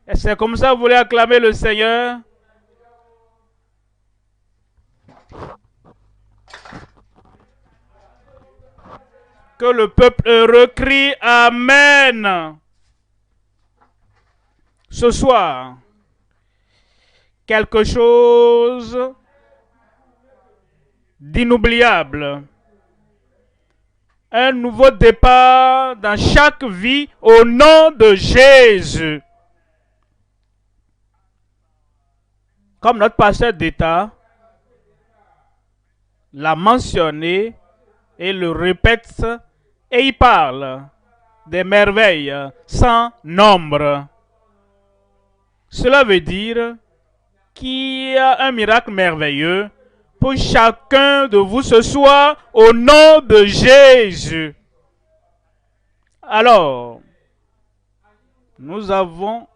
Et c'est comme ça que vous voulez acclamer le Seigneur? Que le peuple heureux crie Amen. Ce soir, quelque chose d'inoubliable. Un nouveau départ dans chaque vie au nom de Jésus. Comme notre pasteur d'État l'a mentionné et le répète, et il parle des merveilles sans nombre. Cela veut dire qu'il y a un miracle merveilleux pour chacun de vous ce soir au nom de Jésus. Alors, nous avons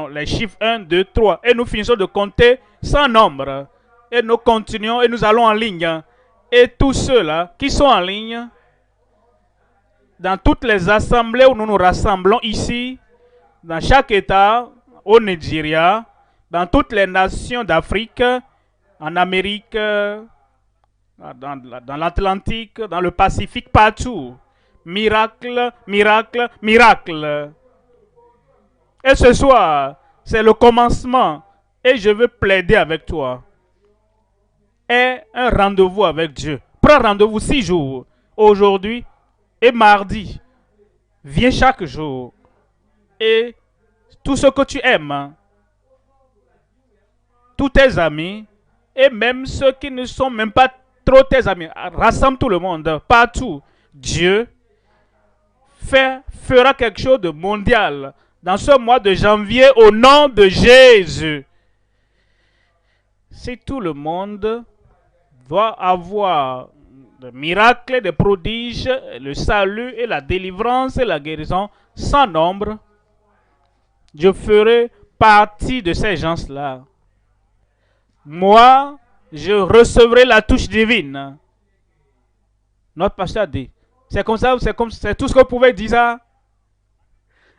les chiffres 1, 2, 3 et nous finissons de compter sans nombre. Et nous continuons et nous allons en ligne. Et tous ceux-là qui sont en ligne, dans toutes les assemblées où nous nous rassemblons ici, dans chaque État, au Nigeria, dans toutes les nations d'Afrique, en Amérique, dans l'Atlantique, dans le Pacifique, partout. Miracle, miracle, miracle. Et ce soir, c'est le commencement. Et je veux plaider avec toi. Et un rendez-vous avec Dieu. Prends rendez-vous 6 jours. Aujourd'hui et mardi. Viens chaque jour. Et tout ce que tu aimes, tous tes amis, et même ceux qui ne sont même pas trop tes amis, rassemble tout le monde, partout. Dieu fera quelque chose de mondial dans ce mois de janvier au nom de Jésus. Si tout le monde doit avoir des miracles, des prodiges, le salut et la délivrance et la guérison sans nombre, je ferai partie de ces gens-là. Moi, je recevrai la touche divine. Notre pasteur dit, c'est comme ça, c'est tout ce que vous pouvez dire ça.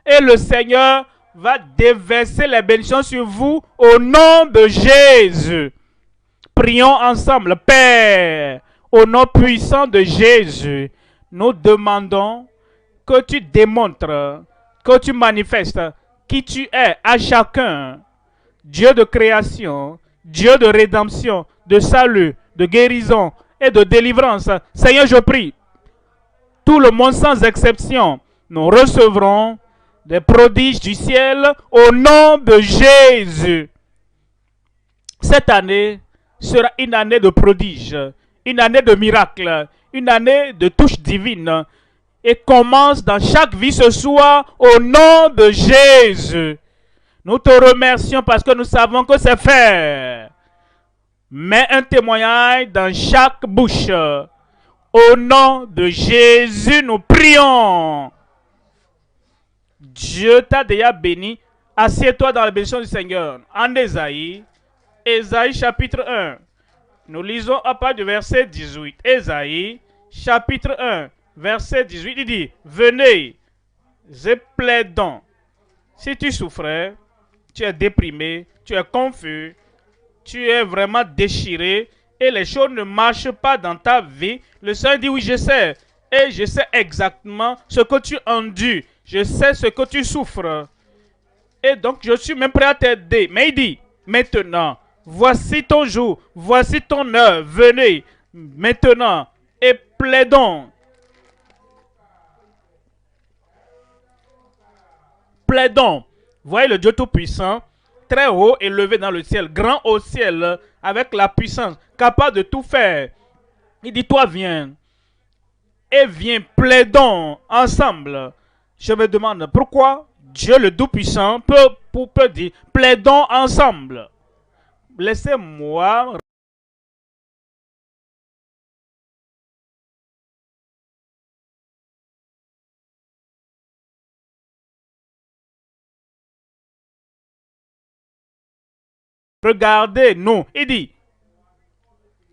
Et le Seigneur va déverser les bénédictions sur vous au nom de Jésus. Prions ensemble. Père, au nom puissant de Jésus, nous demandons que tu démontres, que tu manifestes qui tu es à chacun. Dieu de création, Dieu de rédemption, de salut, de guérison et de délivrance. Seigneur, je prie, tout le monde sans exception, nous recevrons des prodiges du ciel au nom de Jésus. Cette année sera une année de prodiges, une année de miracles, une année de touche divine. Et commence dans chaque vie ce soir au nom de Jésus. Nous te remercions parce que nous savons que c'est fait. Mets un témoignage dans chaque bouche. Au nom de Jésus, nous prions. Dieu t'a déjà béni. Assieds-toi dans la bénédiction du Seigneur. En Ésaïe, Ésaïe chapitre 1. Nous lisons à partir du verset 18. Ésaïe chapitre 1, verset 18. Il dit, venez, je plaidons. Si tu souffrais, tu es déprimé, tu es confus, tu es vraiment déchiré et les choses ne marchent pas dans ta vie, le Seigneur dit, oui, je sais. Et je sais exactement ce que tu endures. Je sais ce que tu souffres. Et donc, je suis même prêt à t'aider. Mais il dit, maintenant, voici ton jour, voici ton heure. Venez maintenant et plaidons. Plaidons. Voyez le Dieu Tout-Puissant, très haut, élevé dans le ciel, grand au ciel, avec la puissance, capable de tout faire. Il dit, toi viens. Et viens, plaidons ensemble. Je me demande pourquoi Dieu le Tout-Puissant peut dire, plaidons ensemble. Laissez-moi regarder, nous. Il dit,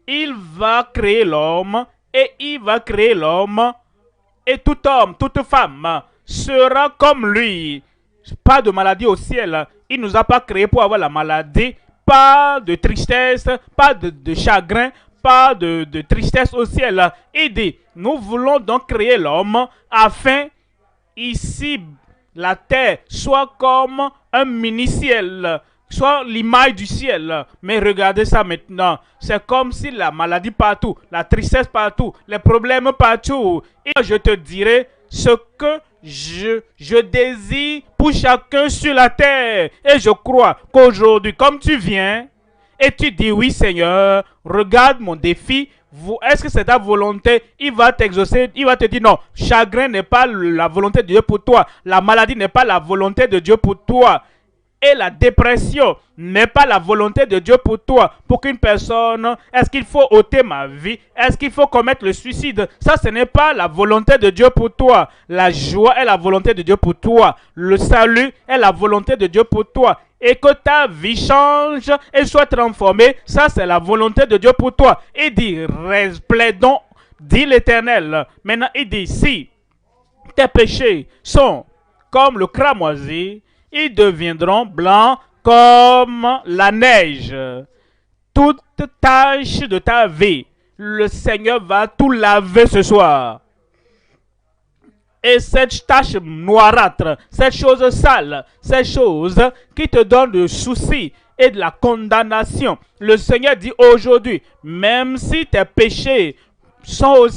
il va créer l'homme et il va créer l'homme et tout homme, toute femme sera comme lui. Pas de maladie au ciel. Il ne nous a pas créés pour avoir la maladie. Pas de tristesse, pas de chagrin, pas de tristesse au ciel. Il dit, nous voulons donc créer l'homme afin, ici, la terre soit comme un mini-ciel, soit l'image du ciel. Mais regardez ça maintenant. C'est comme si la maladie partout, la tristesse partout, les problèmes partout. Et je te dirai ce que je désire pour chacun sur la terre. Et je crois qu'aujourd'hui, comme tu viens et tu dis oui Seigneur, regarde mon défi, est-ce que c'est ta volonté? Il va t'exaucer, il va te dire non, chagrin n'est pas la volonté de Dieu pour toi, la maladie n'est pas la volonté de Dieu pour toi. Et la dépression n'est pas la volonté de Dieu pour toi. Pour qu'une personne, est-ce qu'il faut ôter ma vie? Est-ce qu'il faut commettre le suicide? Ça, ce n'est pas la volonté de Dieu pour toi. La joie est la volonté de Dieu pour toi. Le salut est la volonté de Dieu pour toi. Et que ta vie change et soit transformée, ça, c'est la volonté de Dieu pour toi. Il dit, resplendons, dit l'Éternel. Maintenant, il dit, si tes péchés sont comme le cramoisi, ils deviendront blancs comme la neige. Toute tache de ta vie, le Seigneur va tout laver ce soir. Et cette tache noirâtre, cette chose sale, cette chose qui te donne de soucis et de la condamnation, le Seigneur dit aujourd'hui, même si tes péchés sont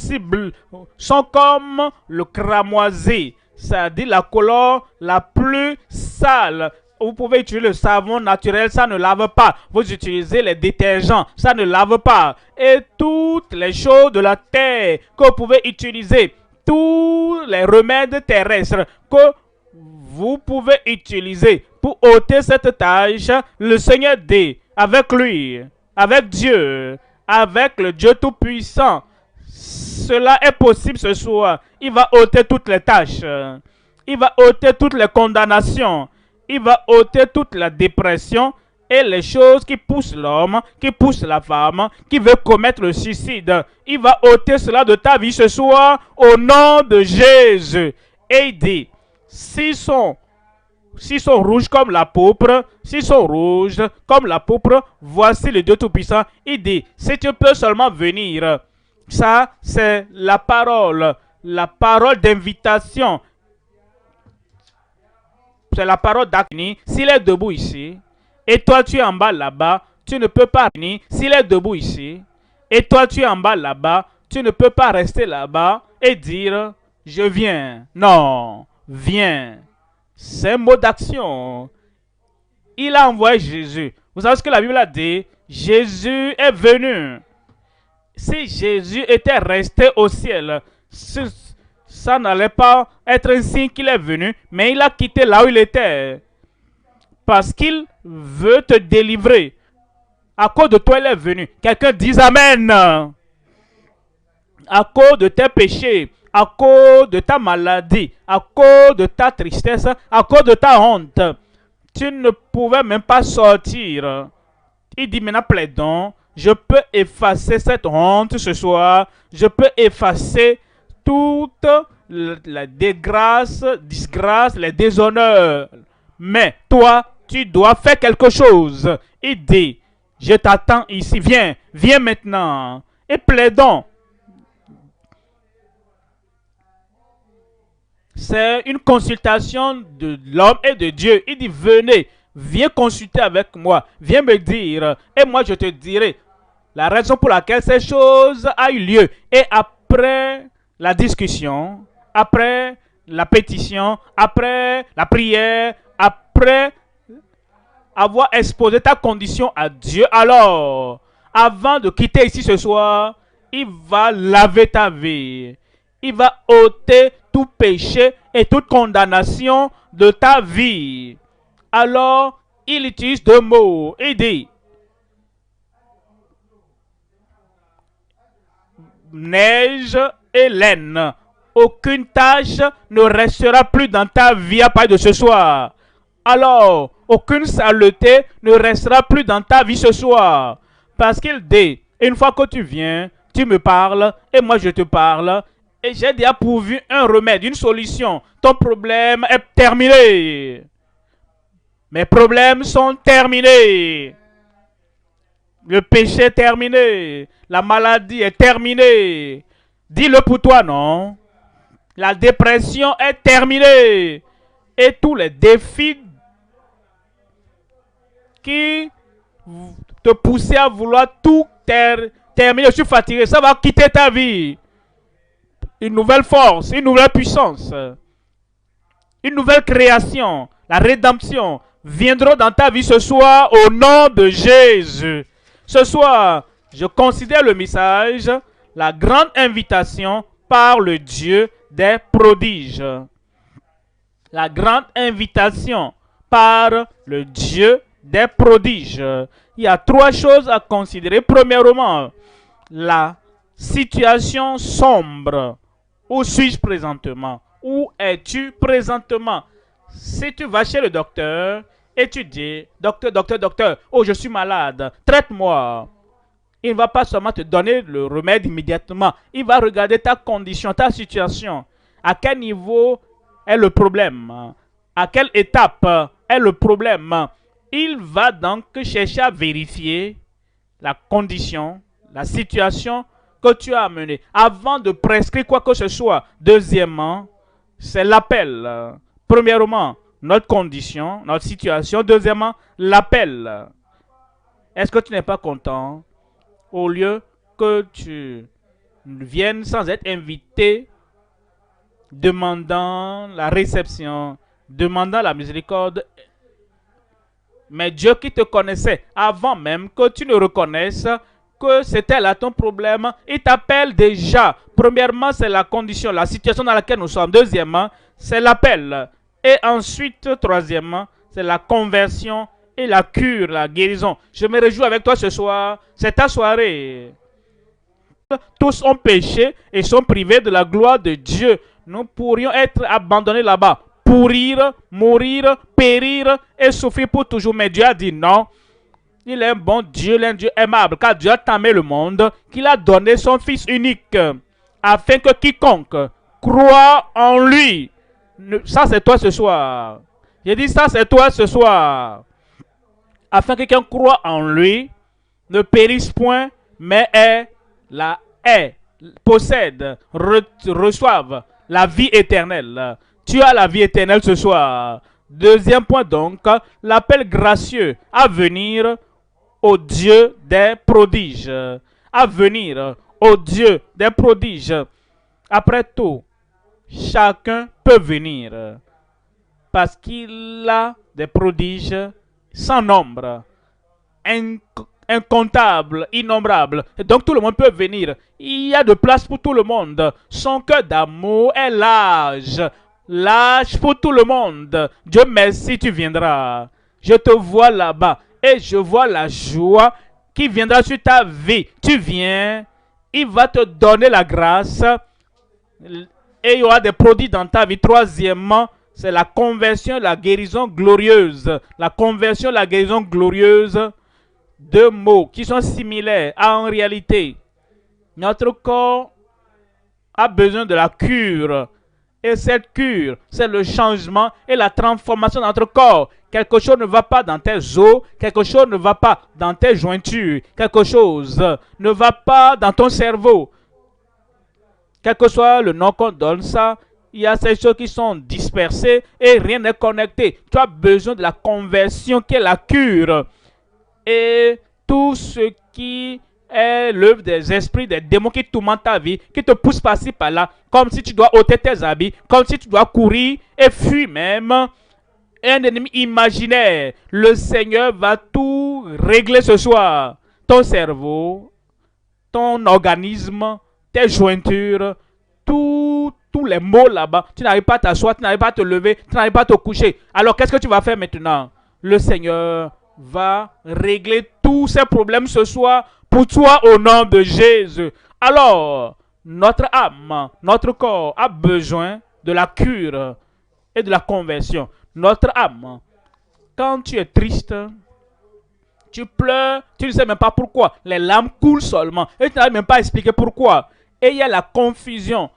comme le cramoisi, c'est-à-dire la couleur la plus sale. Vous pouvez utiliser le savon naturel, ça ne lave pas. Vous utilisez les détergents, ça ne lave pas. Et toutes les choses de la terre que vous pouvez utiliser, tous les remèdes terrestres que vous pouvez utiliser pour ôter cette tâche, le Seigneur dit, avec lui, avec Dieu, avec le Dieu Tout-Puissant, cela est possible ce soir. Il va ôter toutes les tâches. Il va ôter toutes les condamnations. Il va ôter toute la dépression et les choses qui poussent l'homme, qui poussent la femme, qui veut commettre le suicide. Il va ôter cela de ta vie ce soir au nom de Jésus. Et il dit, s'ils sont rouges comme la pourpre, s'ils sont rouges comme la pourpre, voici le Dieu Tout-Puissant. Il dit, si tu peux seulement venir. Ça, c'est la parole d'invitation. C'est la parole d'Akni. S'il est debout ici, et toi tu es en bas là-bas, tu ne peux pas venir. S'il est debout ici, et toi tu es en bas là-bas, tu ne peux pas rester là-bas et dire, je viens. Non, viens. C'est un mot d'action. Il a envoyé Jésus. Vous savez ce que la Bible a dit? Jésus est venu. Si Jésus était resté au ciel, ça n'allait pas être un signe qu'il est venu, mais il a quitté là où il était. Parce qu'il veut te délivrer. À cause de toi, il est venu. Quelqu'un dise Amen. À cause de tes péchés, à cause de ta maladie, à cause de ta tristesse, à cause de ta honte, tu ne pouvais même pas sortir. Il dit maintenant, plaidons. Je peux effacer cette honte ce soir. Je peux effacer toute la disgrâce, les déshonneurs. Mais toi, tu dois faire quelque chose. Il dit, je t'attends ici. Viens, viens maintenant. Et plaidons. C'est une consultation de l'homme et de Dieu. Il dit, venez. Viens consulter avec moi. Viens me dire. Et moi, je te dirai la raison pour laquelle ces choses a eu lieu. Et après la discussion, après la pétition, après la prière, après avoir exposé ta condition à Dieu, alors, avant de quitter ici ce soir, il va laver ta vie. Il va ôter tout péché et toute condamnation de ta vie. Alors, il utilise deux mots. Il dit, neige et laine. Aucune tâche ne restera plus dans ta vie à partir de ce soir. Alors, aucune saleté ne restera plus dans ta vie ce soir. Parce qu'il dit, une fois que tu viens, tu me parles et moi je te parle. Et j'ai déjà pourvu un remède, une solution. Ton problème est terminé. Mes problèmes sont terminés. Le péché est terminé. La maladie est terminée. Dis-le pour toi, non? La dépression est terminée. Et tous les défis qui te poussaient à vouloir tout terminer. Je suis fatigué. Ça va quitter ta vie. Une nouvelle force, une nouvelle puissance, une nouvelle création, la rédemption viendront dans ta vie ce soir au nom de Jésus. Ce soir, je considère le message, la grande invitation par le Dieu des prodiges. La grande invitation par le Dieu des prodiges. Il y a trois choses à considérer. Premièrement, la situation sombre. Où suis-je présentement? Où es-tu présentement? Si tu vas chez le docteur et tu dis, docteur, oh je suis malade, traite-moi. Il ne va pas seulement te donner le remède immédiatement. Il va regarder ta condition, ta situation. À quel niveau est le problème? À quelle étape est le problème? Il va donc chercher à vérifier la condition, la situation que tu as amené avant de prescrire quoi que ce soit. Deuxièmement, c'est l'appel. Premièrement, notre condition, notre situation. Deuxièmement, l'appel. Est-ce que tu n'es pas content? Au lieu que tu viennes sans être invité, demandant la réception, demandant la miséricorde. Mais Dieu qui te connaissait avant même que tu ne reconnaisses que c'était là ton problème, il t'appelle déjà. Premièrement, c'est la condition, la situation dans laquelle nous sommes. Deuxièmement, c'est l'appel. Et ensuite, troisièmement, c'est la conversion et la cure, la guérison. Je me réjouis avec toi ce soir. C'est ta soirée. Tous ont péché et sont privés de la gloire de Dieu. Nous pourrions être abandonnés là-bas, pourrir, mourir, périr et souffrir pour toujours. Mais Dieu a dit non. Il est un bon Dieu, il est un Dieu aimable, car Dieu a aimé le monde, qu'il a donné son Fils unique, afin que quiconque croit en lui. Ça, c'est toi ce soir. J'ai dit ça, c'est toi ce soir. Afin que quelqu'un croit en lui, ne périsse point, mais possède, reçoive la vie éternelle. Tu as la vie éternelle ce soir. Deuxième point donc, l'appel gracieux à venir au Dieu des prodiges. À venir au Dieu des prodiges. Après tout, chacun peut venir parce qu'il a des prodiges sans nombre, incontable, innombrable. Et donc tout le monde peut venir. Il y a de place pour tout le monde. Son cœur d'amour est large. Large pour tout le monde. Dieu merci, tu viendras. Je te vois là-bas. Et je vois la joie qui viendra sur ta vie. Tu viens. Il va te donner la grâce. Et il y aura des produits dans ta vie. Troisièmement, c'est la conversion, la guérison glorieuse. La conversion, la guérison glorieuse. Deux mots qui sont similaires en réalité. Notre corps a besoin de la cure. Et cette cure, c'est le changement et la transformation de notre corps. Quelque chose ne va pas dans tes os, quelque chose ne va pas dans tes jointures, quelque chose ne va pas dans ton cerveau. Quel que soit le nom qu'on donne ça, il y a ces choses qui sont dispersées et rien n'est connecté. Tu as besoin de la conversion qui est la cure. Et tout ce qui est l'œuvre des esprits, des démons qui tourmentent ta vie, qui te poussent par-ci par-là, comme si tu dois ôter tes habits, comme si tu dois courir et fuir même. Un ennemi imaginaire. Le Seigneur va tout régler ce soir. Ton cerveau, ton organisme, tes jointures, tous les maux là-bas. Tu n'arrives pas à t'asseoir, tu n'arrives pas à te lever, tu n'arrives pas à te coucher. Alors qu'est-ce que tu vas faire maintenant? Le Seigneur va régler tous ces problèmes ce soir pour toi au nom de Jésus. Alors, notre âme, notre corps a besoin de la cure et de la conversion. Notre âme, quand tu es triste, tu pleures, tu ne sais même pas pourquoi. Les larmes coulent seulement et tu n'arrives même pas à expliquer pourquoi. Et il y a la confusion.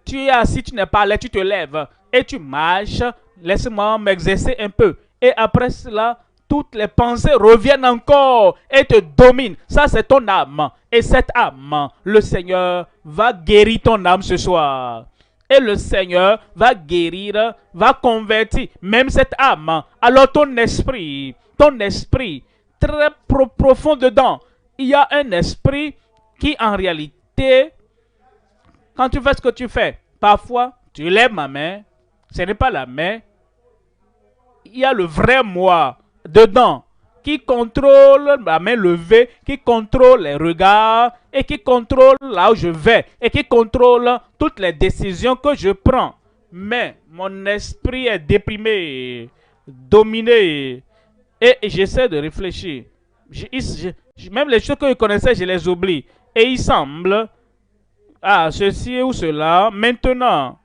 Tu es assis, tu n'es pas là, tu te lèves et tu marches. Laisse-moi m'exercer un peu. Et après cela, toutes les pensées reviennent encore et te dominent. Ça, c'est ton âme. Et cette âme, le Seigneur va guérir ton âme ce soir. Et le Seigneur va guérir, va convertir même cette âme. Alors ton esprit, très profond dedans, il y a un esprit qui en réalité, quand tu fais ce que tu fais, parfois tu lèves ma main, ce n'est pas la main, il y a le vrai moi dedans qui contrôle ma main levée, qui contrôle les regards et qui contrôle là où je vais et qui contrôle toutes les décisions que je prends. Mais mon esprit est déprimé, dominé et j'essaie de réfléchir. Même les choses que je connaissais, je les oublie. Et il semble, ceci ou cela, maintenant,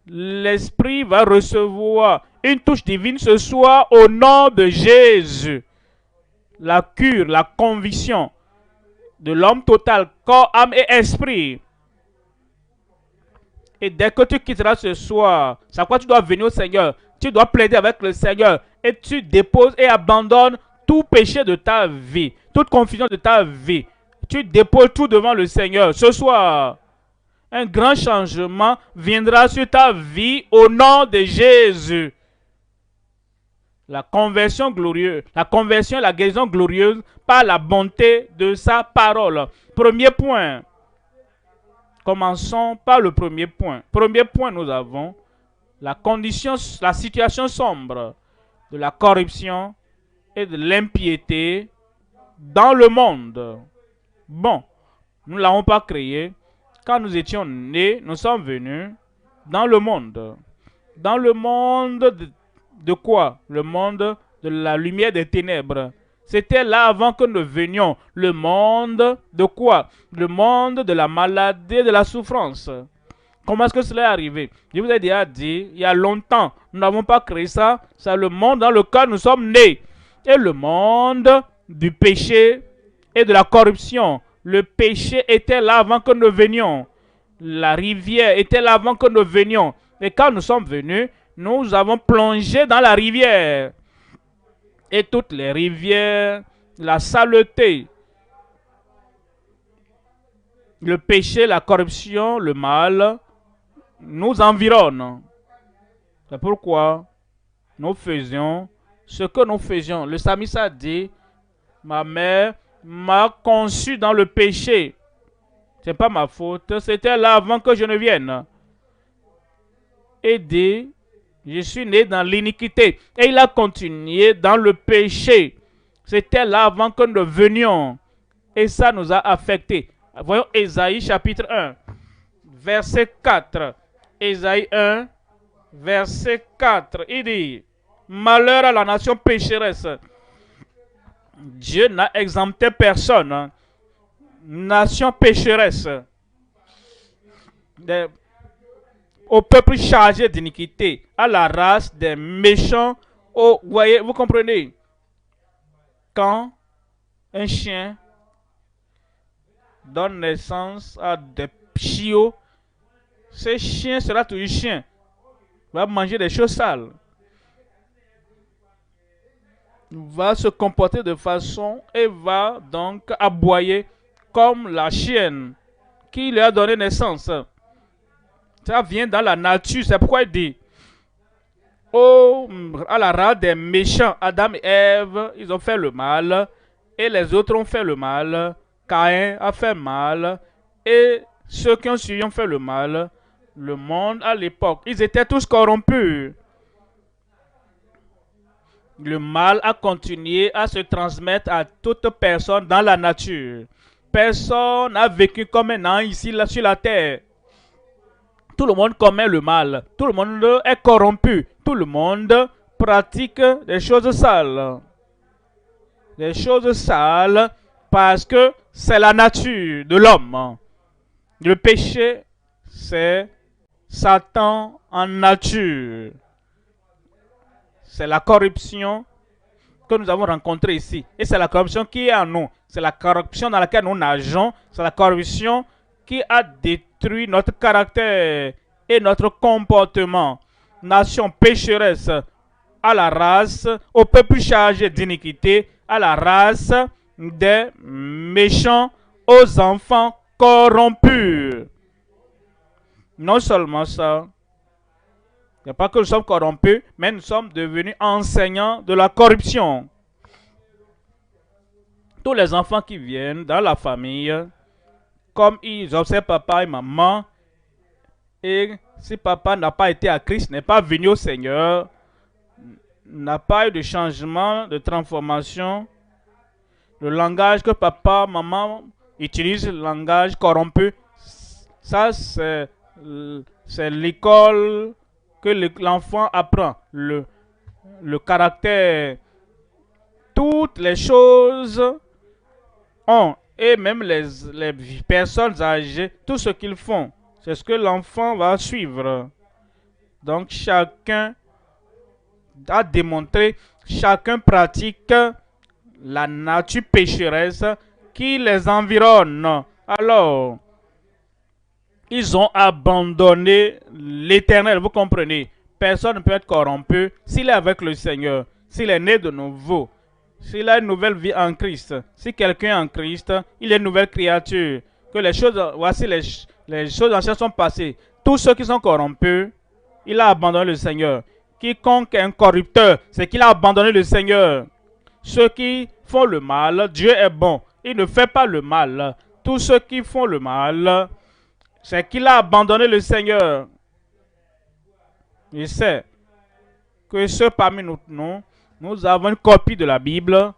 l'esprit va recevoir une touche divine ce soir au nom de Jésus. La cure, la conviction de l'homme total, corps, âme et esprit. Et dès que tu quitteras ce soir, c'est à quoi tu dois venir au Seigneur. Tu dois plaider avec le Seigneur et tu déposes et abandonnes tout péché de ta vie, toute confusion de ta vie. Tu déposes tout devant le Seigneur. Ce soir, un grand changement viendra sur ta vie au nom de Jésus. La conversion glorieuse, la conversion et la guérison glorieuse par la bonté de sa parole. Premier point. Commençons par le premier point. Premier point, nous avons la condition, la situation sombre de la corruption et de l'impiété dans le monde. Bon, nous ne l'avons pas créé. Quand nous étions nés, nous sommes venus dans le monde. Dans le monde de quoi? Le monde de la lumière des ténèbres. C'était là avant que nous venions. Le monde de quoi? Le monde de la maladie et de la souffrance. Comment est-ce que cela est arrivé? Je vous ai déjà dit, il y a longtemps, nous n'avons pas créé ça. C'est le monde dans lequel nous sommes nés. Et le monde du péché et de la corruption. Le péché était là avant que nous venions. La rivière était là avant que nous venions. Et quand nous sommes venus, nous avons plongé dans la rivière. Et toutes les rivières, la saleté, le péché, la corruption, le mal, nous environnent. C'est pourquoi nous faisions ce que nous faisions. Le psalmiste a dit, ma mère m'a conçu dans le péché. Ce n'est pas ma faute, c'était là avant que je ne vienne. Et dit, je suis né dans l'iniquité. Et il a continué dans le péché. C'était là avant que nous venions. Et ça nous a affectés. Voyons Ésaïe chapitre 1, verset 4. Ésaïe 1, verset 4. Il dit, malheur à la nation pécheresse. Dieu n'a exempté personne. Nation pécheresse. Au peuple chargé d'iniquité, à la race des méchants. Vous voyez, vous comprenez? Quand un chien donne naissance à des chiots, ce chien sera toujours chien. Il va manger des choses sales. Il va se comporter de façon et va donc aboyer comme la chienne qui lui a donné naissance. Ça vient dans la nature, c'est pourquoi il dit, à la race des méchants, Adam et Ève, ils ont fait le mal, et les autres ont fait le mal. Caïn a fait mal, et ceux qui ont suivi ont fait le mal. Le monde à l'époque, ils étaient tous corrompus. Le mal a continué à se transmettre à toute personne dans la nature. Personne n'a vécu comme un an ici là, sur la terre. Tout le monde commet le mal. Tout le monde est corrompu. Tout le monde pratique des choses sales. Des choses sales parce que c'est la nature de l'homme. Le péché, c'est Satan en nature. C'est la corruption que nous avons rencontrée ici. Et c'est la corruption qui est en nous. C'est la corruption dans laquelle nous nageons. C'est la corruption qui a détruit notre caractère et notre comportement. Nation pécheresse. à la race, au peuple chargé d'iniquité, à la race des méchants, aux enfants corrompus. Non seulement ça, il n'y a pas que nous sommes corrompus, mais nous sommes devenus enseignants de la corruption. Tous les enfants qui viennent dans la famille, comme ils observent papa et maman, et si papa n'a pas été à Christ, n'est pas venu au Seigneur, n'a pas eu de changement, de transformation, le langage que papa, maman utilisent, le langage corrompu, ça c'est l'école que l'enfant apprend. Le caractère, toutes les choses ont, et même les personnes âgées, tout ce qu'ils font, c'est ce que l'enfant va suivre. Donc chacun a démontré, chacun pratique la nature pécheresse qui les environne. Alors, ils ont abandonné l'Éternel, vous comprenez. Personne ne peut être corrompu s'il est avec le Seigneur, s'il est né de nouveau, s'il a une nouvelle vie en Christ. Si quelqu'un est en Christ, il est une nouvelle créature. Que les choses, voici les choses anciennes sont passées. Tous ceux qui sont corrompus, il a abandonné le Seigneur. Quiconque est un corrupteur, c'est qu'il a abandonné le Seigneur. Ceux qui font le mal, Dieu est bon. Il ne fait pas le mal. Tous ceux qui font le mal, c'est qu'il a abandonné le Seigneur. Je sais que ceux parmi nous avons une copie de la Bible,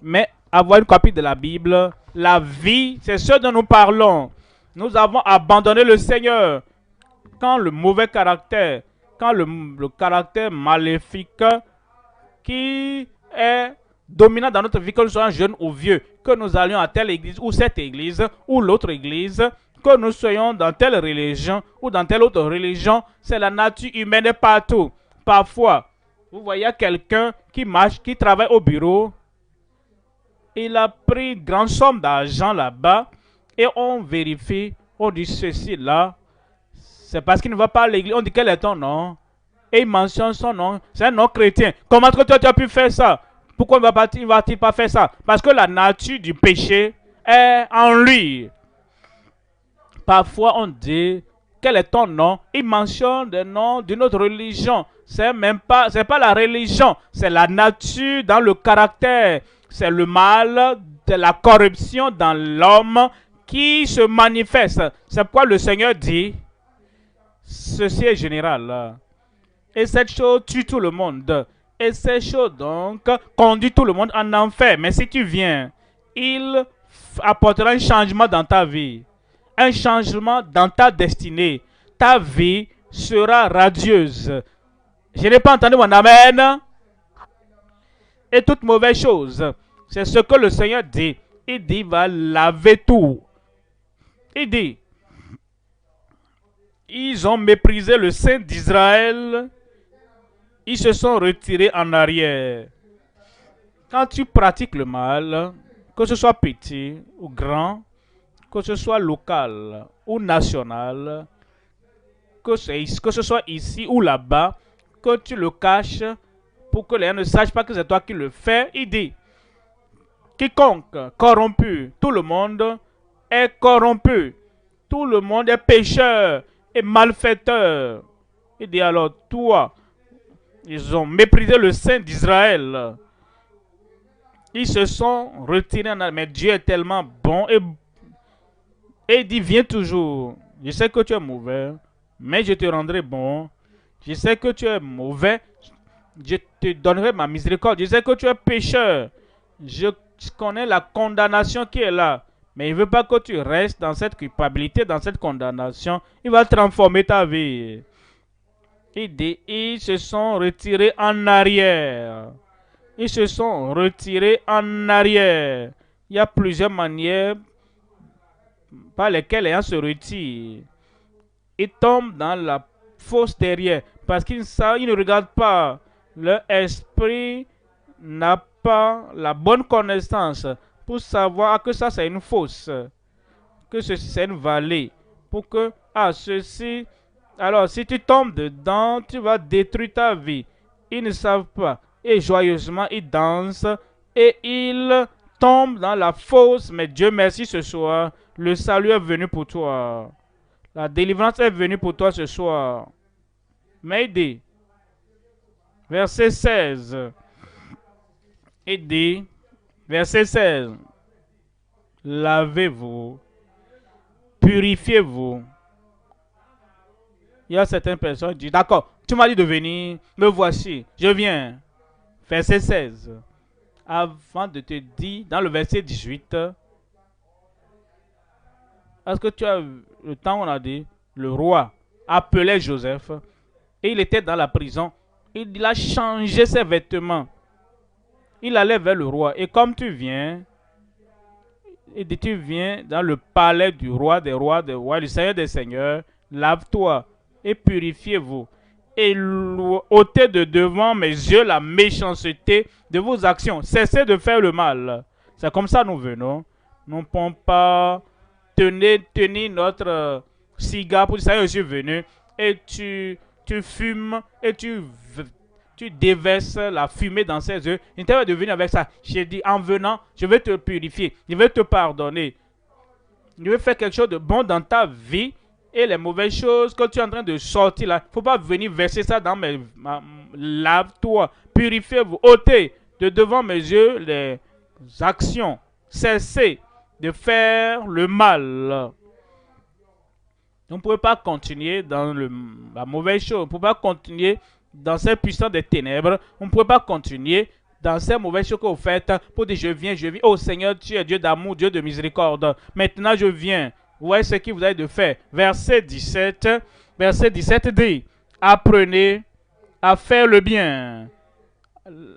mais avoir une copie de la Bible, la vie, c'est ce dont nous parlons. Nous avons abandonné le Seigneur. Quand le mauvais caractère, quand le caractère maléfique qui est dominant dans notre vie, que nous soyons jeunes ou vieux, que nous allions à telle église ou cette église ou l'autre église, que nous soyons dans telle religion ou dans telle autre religion, c'est la nature humaine partout. Parfois, vous voyez quelqu'un qui marche, qui travaille au bureau, il a pris une grande somme d'argent là-bas et on vérifie, on dit ceci là, c'est parce qu'il ne va pas à l'église, on dit quel est ton nom et il mentionne son nom, c'est un nom chrétien. Comment est-ce que tu as pu faire ça? Pourquoi il ne va-t-il pas faire ça? Parce que la nature du péché est en lui. Parfois on dit, quel est ton nom? Il mentionne le nom d'une autre religion. C'est pas la religion, c'est la nature dans le caractère. C'est le mal de la corruption dans l'homme qui se manifeste. C'est pourquoi le Seigneur dit, ceci est général. Et cette chose tue tout le monde. Et cette chose donc conduit tout le monde en enfer. Mais si tu viens, il apportera un changement dans ta vie. Un changement dans ta destinée. Ta vie sera radieuse. Je n'ai pas entendu mon amen. Et toute mauvaise chose, c'est ce que le Seigneur dit. Il dit, il va laver tout. Il dit, ils ont méprisé le Saint d'Israël. Ils se sont retirés en arrière. Quand tu pratiques le mal, que ce soit petit ou grand, que ce soit local ou national, que ce soit ici ou là-bas, que tu le caches pour que les gens ne sachent pas que c'est toi qui le fais, il dit, quiconque corrompu, tout le monde est corrompu, tout le monde est pécheur et malfaiteur. Il dit alors, toi, ils ont méprisé le Saint d'Israël. Ils se sont retirés en arrière. Mais Dieu est tellement bon et il dit, viens toujours. Je sais que tu es mauvais, mais je te rendrai bon. Je sais que tu es mauvais, je te donnerai ma miséricorde. Je sais que tu es pécheur. Je connais la condamnation qui est là. Mais il ne veut pas que tu restes dans cette culpabilité, dans cette condamnation. Il va transformer ta vie. Il dit, ils se sont retirés en arrière. Ils se sont retirés en arrière. Il y a plusieurs manières par lesquelles les gens se retirent. Ils tombent dans la fosse derrière parce qu'ils ne regardent pas. Leur esprit n'a pas la bonne connaissance pour savoir que ça c'est une fosse, que ceci c'est une vallée. Pour que, ceci, alors si tu tombes dedans, tu vas détruire ta vie. Ils ne savent pas. Et joyeusement, ils dansent et ils tombent dans la fosse. Mais Dieu merci ce soir. Le salut est venu pour toi. La délivrance est venue pour toi ce soir. Maïdé, verset 16. Il dit, verset 16, lavez-vous, purifiez-vous. Il y a certaines personnes qui disent, d'accord, tu m'as dit de venir, me voici, je viens. Verset 16. Avant de te dire, dans le verset 18, est-ce que tu as le temps où on a dit, le roi appelait Joseph et il était dans la prison. Il a changé ses vêtements. Il allait vers le roi. Et comme tu viens dans le palais du roi des rois, du Seigneur des seigneurs, lave-toi et purifiez-vous. Et ôtez de devant mes yeux la méchanceté de vos actions. Cessez de faire le mal. C'est comme ça que nous venons. Nous ne pouvons pas tenir notre cigare pour dire, Seigneur, je suis venu. Et tu fumes et tu déverses la fumée dans ses yeux. Il t'avait de venir avec ça. J'ai dit, en venant, je vais te purifier. Je vais te pardonner. Je vais faire quelque chose de bon dans ta vie. Et les mauvaises choses que tu es en train de sortir là, il ne faut pas venir verser ça dans mes... Lave-toi, purifiez-vous, ôtez de devant mes yeux les actions. Cessez de faire le mal. On ne pouvait pas continuer dans la mauvaise chose. On ne pouvait pas continuer dans cette puissance des ténèbres. On ne pouvait pas continuer dans ces mauvaises choses que vous faites pour dire je viens. Oh Seigneur, tu es Dieu d'amour, Dieu de miséricorde. Maintenant je viens. Voyez ce qu'il vous a de faire. Verset 17 dit, apprenez à faire le bien.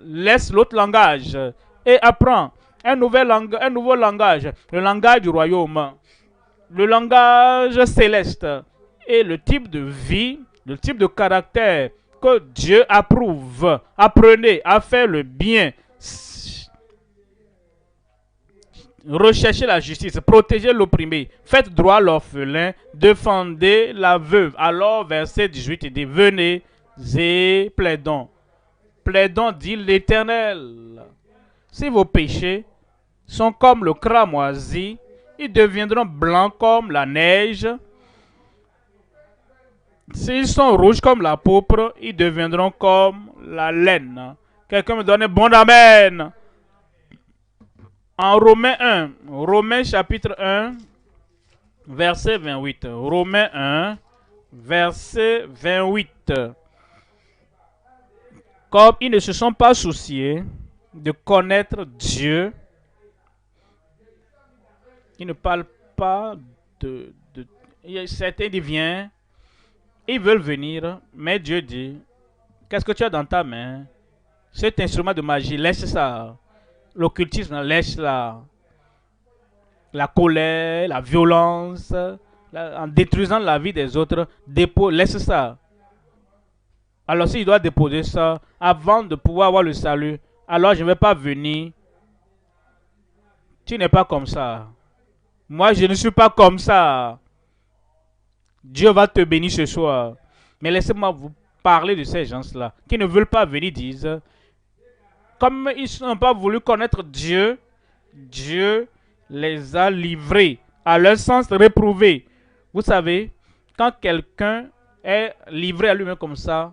Laisse l'autre langage et apprends un nouveau langage. Le langage du royaume. Le langage céleste et le type de vie, le type de caractère que Dieu approuve. Apprenez à faire le bien. Recherchez la justice, protégez l'opprimé, faites droit à l'orphelin, défendez la veuve. Alors, verset 18, il dit, venez et plaidons. Plaidons, dit l'Éternel. Si vos péchés sont comme le cramoisi, ils deviendront blancs comme la neige. S'ils sont rouges comme la pourpre, ils deviendront comme la laine. Quelqu'un me donne un bon amen. En Romains chapitre 1, verset 28. Romains 1, verset 28. Comme ils ne se sont pas souciés de connaître Dieu, ils ne parlent pas certains viennent, ils veulent venir, mais Dieu dit, qu'est-ce que tu as dans ta main? Cet instrument de magie, laisse ça. L'occultisme, laisse la colère, la violence, en détruisant la vie des autres, laisse ça. Alors s'il doit déposer ça avant de pouvoir avoir le salut, alors je ne vais pas venir. Tu n'es pas comme ça. Moi, je ne suis pas comme ça. Dieu va te bénir ce soir. Mais laissez-moi vous parler de ces gens-là qui ne veulent pas venir, disent, comme ils n'ont pas voulu connaître Dieu, Dieu les a livrés à leur sens réprouvé. Vous savez, quand quelqu'un est livré à lui-même comme ça,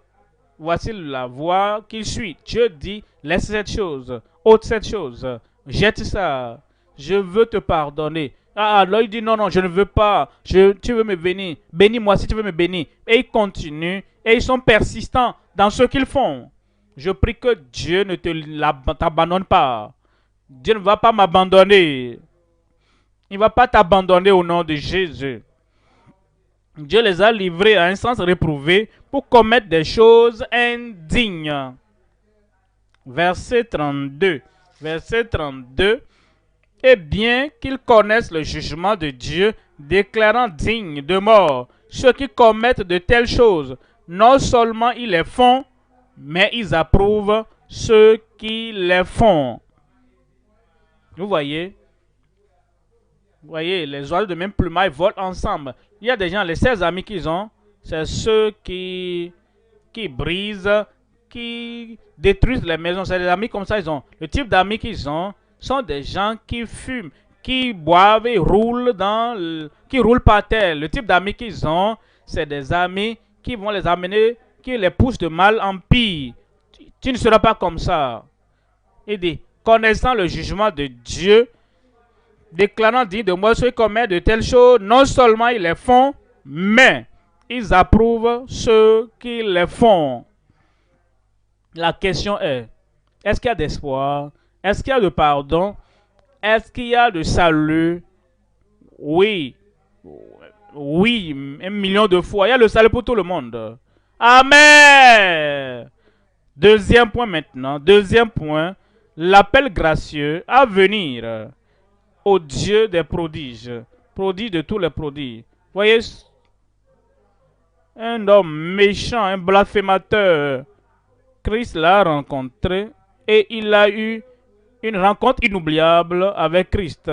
voici la voie qu'il suit. Dieu dit, laisse cette chose, ôte cette chose, jette ça, je veux te pardonner. Alors il dit, non, je ne veux pas, tu veux me bénir, bénis-moi si tu veux me bénir. Et ils continuent, et ils sont persistants dans ce qu'ils font. Je prie que Dieu ne t'abandonne pas. Dieu ne va pas m'abandonner. Il ne va pas t'abandonner au nom de Jésus. Dieu les a livrés à un sens réprouvé pour commettre des choses indignes. Verset 32. Verset 32. Et bien qu'ils connaissent le jugement de Dieu, déclarant dignes de mort ceux qui commettent de telles choses, non seulement ils les font, mais ils approuvent ceux qui les font. Vous voyez, les oiseaux de même plumage volent ensemble. Il y a des gens, les 16 amis qu'ils ont, c'est ceux qui brisent, qui détruisent les maisons. C'est des amis comme ça, ils ont. Le type d'amis qu'ils ont sont des gens qui fument, qui boivent et roulent qui roulent par terre. Le type d'amis qu'ils ont, c'est des amis qui vont les amener, qui les poussent de mal en pire. Tu ne seras pas comme ça. Il dit, connaissant le jugement de Dieu, déclarant digne de moi ceux qui commettent de telles choses, non seulement ils les font, mais ils approuvent ceux qui les font. La question est-ce qu'il y a d'espoir? Est-ce qu'il y a de pardon? Est-ce qu'il y a de salut? Oui. Oui, 1 million de fois. Il y a le salut pour tout le monde. Amen. Deuxième point maintenant. Deuxième point. L'appel gracieux à venir au Dieu des prodiges. Prodige de tous les prodiges. Voyez, un homme méchant, un blasphémateur, Christ l'a rencontré et il a eu une rencontre inoubliable avec Christ.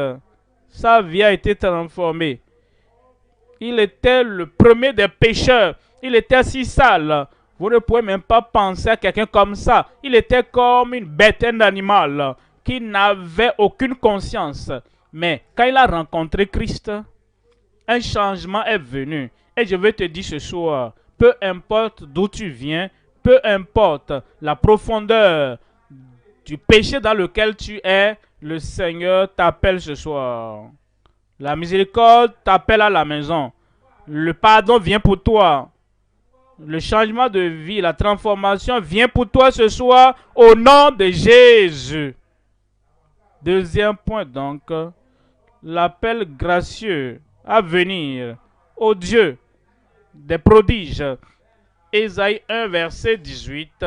Sa vie a été transformée. Il était le premier des pécheurs. Il était si sale. Vous ne pouvez même pas penser à quelqu'un comme ça. Il était comme une bête, un animal qui n'avait aucune conscience. Mais quand il a rencontré Christ, un changement est venu. Et je veux te dire ce soir, peu importe d'où tu viens, peu importe la profondeur du péché dans lequel tu es, le Seigneur t'appelle ce soir. La miséricorde t'appelle à la maison. Le pardon vient pour toi. Le changement de vie, la transformation vient pour toi ce soir au nom de Jésus. Deuxième point donc, l'appel gracieux à venir au Dieu des prodiges. Ésaïe 1, verset 18.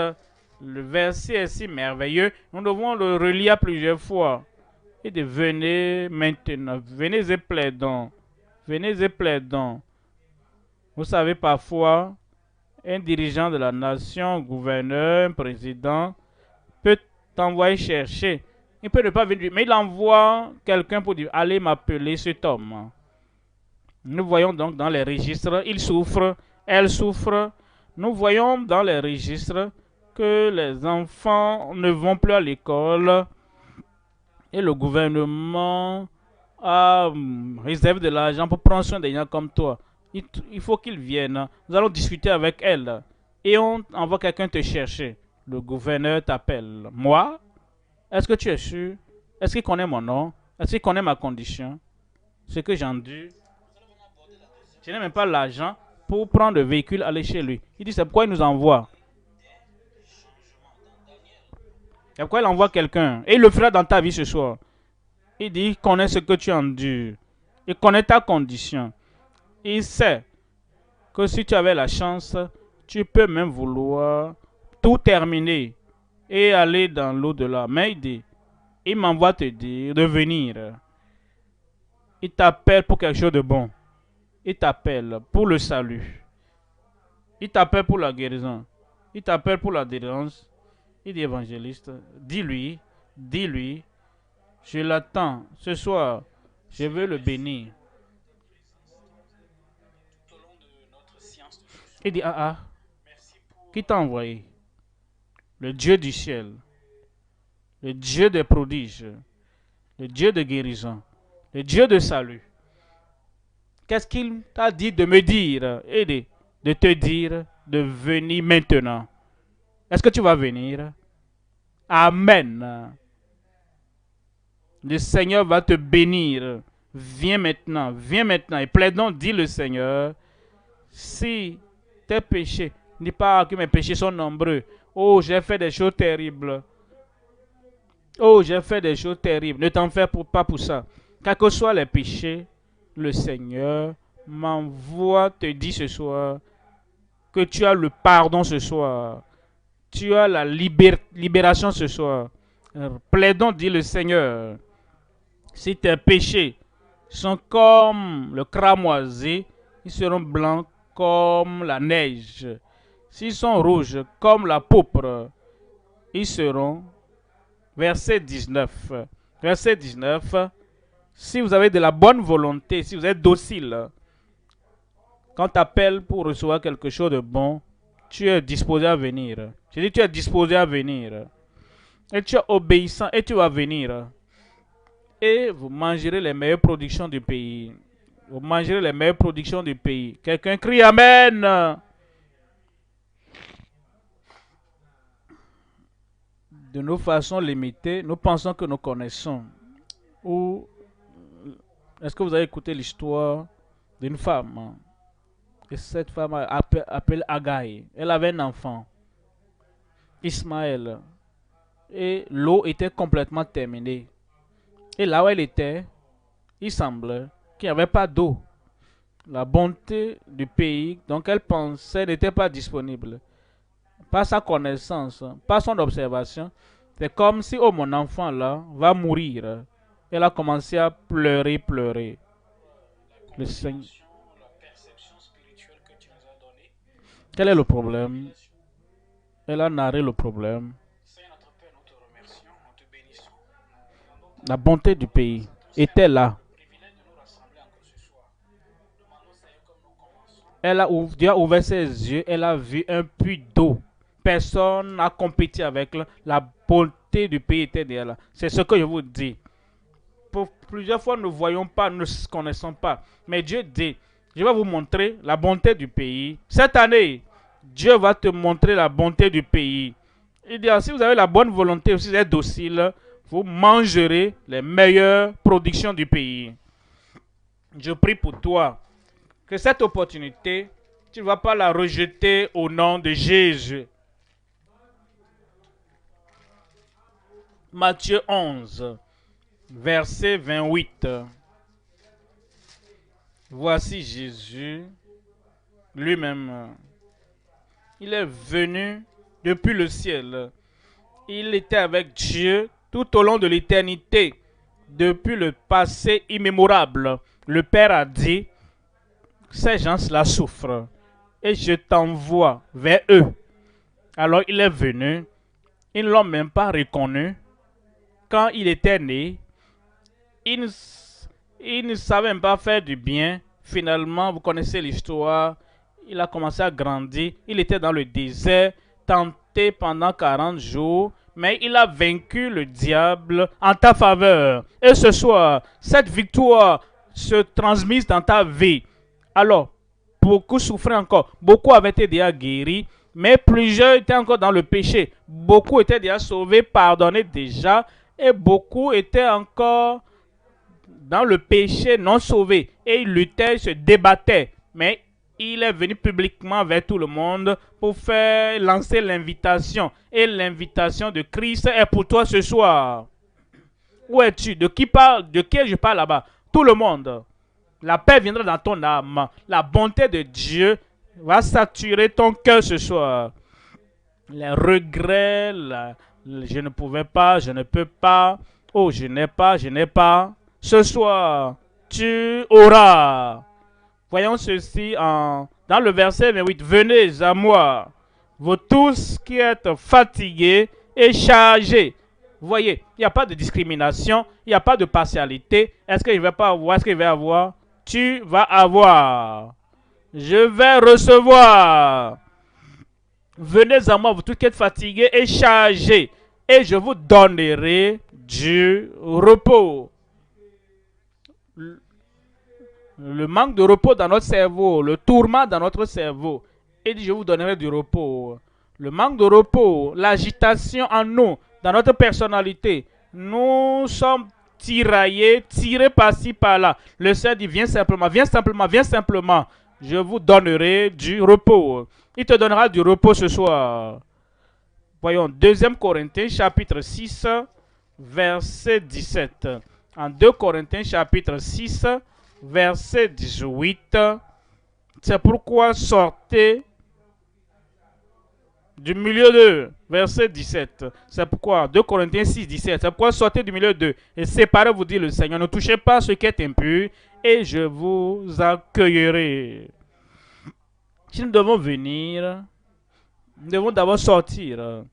Le verset est si merveilleux. Nous devons le relire plusieurs fois. Et de venez maintenant, venez et plaidons. Venez et plaidons. Vous savez, parfois, un dirigeant de la nation, un gouverneur, un président, peut t'envoyer chercher. Il peut ne pas venir, mais il envoie quelqu'un pour dire, allez m'appeler cet homme. Nous voyons donc dans les registres, il souffre, elle souffre. Nous voyons dans les registres que les enfants ne vont plus à l'école et le gouvernement réserve de l'argent pour prendre soin des gens comme toi. Il faut qu'ils viennent. Nous allons discuter avec elle. Et on envoie quelqu'un te chercher. Le gouverneur t'appelle. Moi? Est-ce que tu es sûr? Est-ce qu'il connaît mon nom? Est-ce qu'il connaît ma condition? Ce que j'endure. Je n'ai même pas l'argent pour prendre le véhicule, aller chez lui. Il dit, c'est pourquoi il nous envoie. C'est pourquoi il envoie quelqu'un. Et il le fera dans ta vie ce soir. Il dit, il connaît ce que tu endures. Il connaît ta condition. Il sait que si tu avais la chance, tu peux même vouloir tout terminer et aller dans l'au-delà. Mais il dit, il m'envoie te dire de venir. Il t'appelle pour quelque chose de bon. Il t'appelle pour le salut. Il t'appelle pour la guérison. Il t'appelle pour la délivrance. Il dit, évangéliste, dis-lui, je l'attends ce soir, je veux le bénir. Il dit, qui t'a envoyé? Le Dieu du ciel, le Dieu des prodiges, le Dieu de guérison, le Dieu de salut. Qu'est-ce qu'il t'a dit de me dire? Et de te dire de venir maintenant. Est-ce que tu vas venir? Amen. Le Seigneur va te bénir. Viens maintenant. Et plaidons, dit le Seigneur, si tes péchés, dis pas que mes péchés sont nombreux. Oh, j'ai fait des choses terribles. Ne t'en fais pas pour ça. Quels que soient les péchés, le Seigneur m'envoie te dire ce soir que tu as le pardon ce soir. Tu as la libération ce soir. Plaidons, dit le Seigneur. Si tes péchés sont comme le cramoisi, ils seront blancs comme la neige. S'ils sont rouges comme la pourpre, ils seront. Verset 19. Verset 19. Si vous avez de la bonne volonté, si vous êtes docile, quand tu appelles pour recevoir quelque chose de bon, tu es disposé à venir. J'ai dit, tu es disposé à venir. Et tu es obéissant et tu vas venir. Et vous mangerez les meilleures productions du pays. Vous mangerez les meilleures productions du pays. Quelqu'un crie Amen. De nos façons limitées, nous pensons que nous connaissons. Ou est-ce que vous avez écouté l'histoire d'une femme? Et cette femme appelle Agaï. Elle avait un enfant, Ismaël. Et l'eau était complètement terminée. Et là où elle était, il semble qu'il n'y avait pas d'eau. La bonté du pays, donc elle pensait, n'était pas disponible. Par sa connaissance, par son observation, c'est comme si, oh, mon enfant là va mourir. Elle a commencé à pleurer, pleurer. Le Seigneur. Quel est le problème? Elle a narré le problème. La bonté du pays était là. Dieu a ouvert ses yeux, elle a vu un puits d'eau. Personne n'a compétit avec elle. La bonté du pays était derrière là. C'est ce que je vous dis. Pour plusieurs fois, nous ne voyons pas, nous ne connaissons pas. Mais Dieu dit, je vais vous montrer la bonté du pays. Cette année, Dieu va te montrer la bonté du pays. Il dit, si vous avez la bonne volonté, si vous êtes docile, vous mangerez les meilleures productions du pays. Je prie pour toi que cette opportunité, tu ne vas pas la rejeter au nom de Jésus. Matthieu 11, verset 28. Voici Jésus lui-même. Il est venu depuis le ciel. Il était avec Dieu tout au long de l'éternité. Depuis le passé immémorable, le Père a dit, ces gens-là souffrent et je t'envoie vers eux. Alors il est venu. Ils ne l'ont même pas reconnu. Quand il était né, il ne savait même pas faire du bien. Finalement, vous connaissez l'histoire. Il a commencé à grandir. Il était dans le désert, tenté pendant 40 jours. Mais il a vaincu le diable en ta faveur. Et ce soir, cette victoire se transmise dans ta vie. Alors, beaucoup souffraient encore. Beaucoup avaient été déjà guéris. Mais plusieurs étaient encore dans le péché. Beaucoup étaient déjà sauvés, pardonnés déjà. Et beaucoup étaient encore dans le péché, non sauvés. Et ils luttaient, ils se débattaient. Mais il est venu publiquement vers tout le monde pour faire lancer l'invitation. Et l'invitation de Christ est pour toi ce soir. Où es-tu? De qui je parle là-bas? Tout le monde. La paix viendra dans ton âme. La bonté de Dieu va saturer ton cœur ce soir. Les regrets, je ne pouvais pas, je ne peux pas. Oh, je n'ai pas. Ce soir, tu auras. Voyons ceci dans le verset 28. Venez à moi, vous tous qui êtes fatigués et chargés. Vous voyez, il n'y a pas de discrimination, il n'y a pas de partialité. Est-ce que je ne vais pas avoir? Est-ce qu'il va avoir? Tu vas avoir. Je vais recevoir. Venez à moi, vous tous qui êtes fatigués et chargés, et je vous donnerai du repos. Le manque de repos dans notre cerveau, le tourment dans notre cerveau. Il dit, je vous donnerai du repos. Le manque de repos, l'agitation en nous, dans notre personnalité. Nous sommes tiraillés, tirés par-ci, par-là. Le Seigneur dit, viens simplement, viens simplement, viens simplement. Je vous donnerai du repos. Il te donnera du repos ce soir. Voyons, 2 Corinthiens, chapitre 6, verset 17. En 2 Corinthiens, chapitre 6, verset 18. C'est pourquoi sortez du milieu d'eux. Verset 17. C'est pourquoi 2 Corinthiens 6, 17. C'est pourquoi sortez du milieu d'eux et séparez-vous, dit le Seigneur. Ne touchez pas ce qui est impur et je vous accueillerai. Si nous devons venir, nous devons d'abord sortir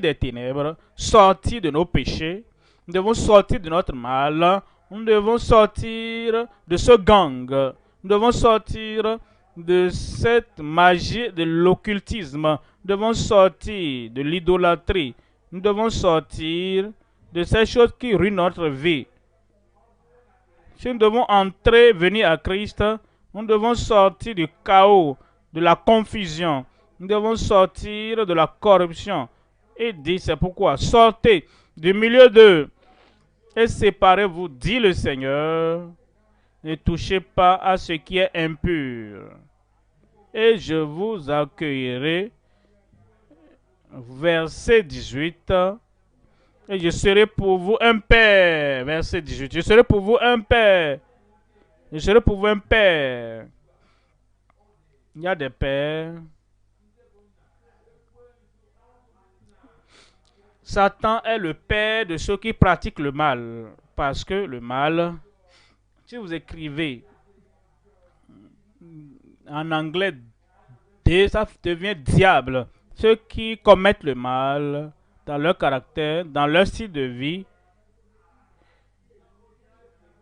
des ténèbres, sortir de nos péchés, nous devons sortir de notre mal, nous devons sortir de ce gang, nous devons sortir de cette magie de l'occultisme. Nous devons sortir de l'idolâtrie. Nous devons sortir de ces choses qui ruinent notre vie. Si nous devons entrer, venir à Christ, nous devons sortir du chaos, de la confusion. Nous devons sortir de la corruption. Et dit, c'est pourquoi sortez du milieu d'eux et séparez-vous, dit le Seigneur. Ne touchez pas à ce qui est impur. Et je vous accueillerai. Verset 18. Et je serai pour vous un père. Verset 18. Je serai pour vous un père. Je serai pour vous un père. Il y a des pères. Satan est le père de ceux qui pratiquent le mal. Parce que le mal, si vous écrivez en anglais, ça devient diable. Ceux qui commettent le mal dans leur caractère, dans leur style de vie,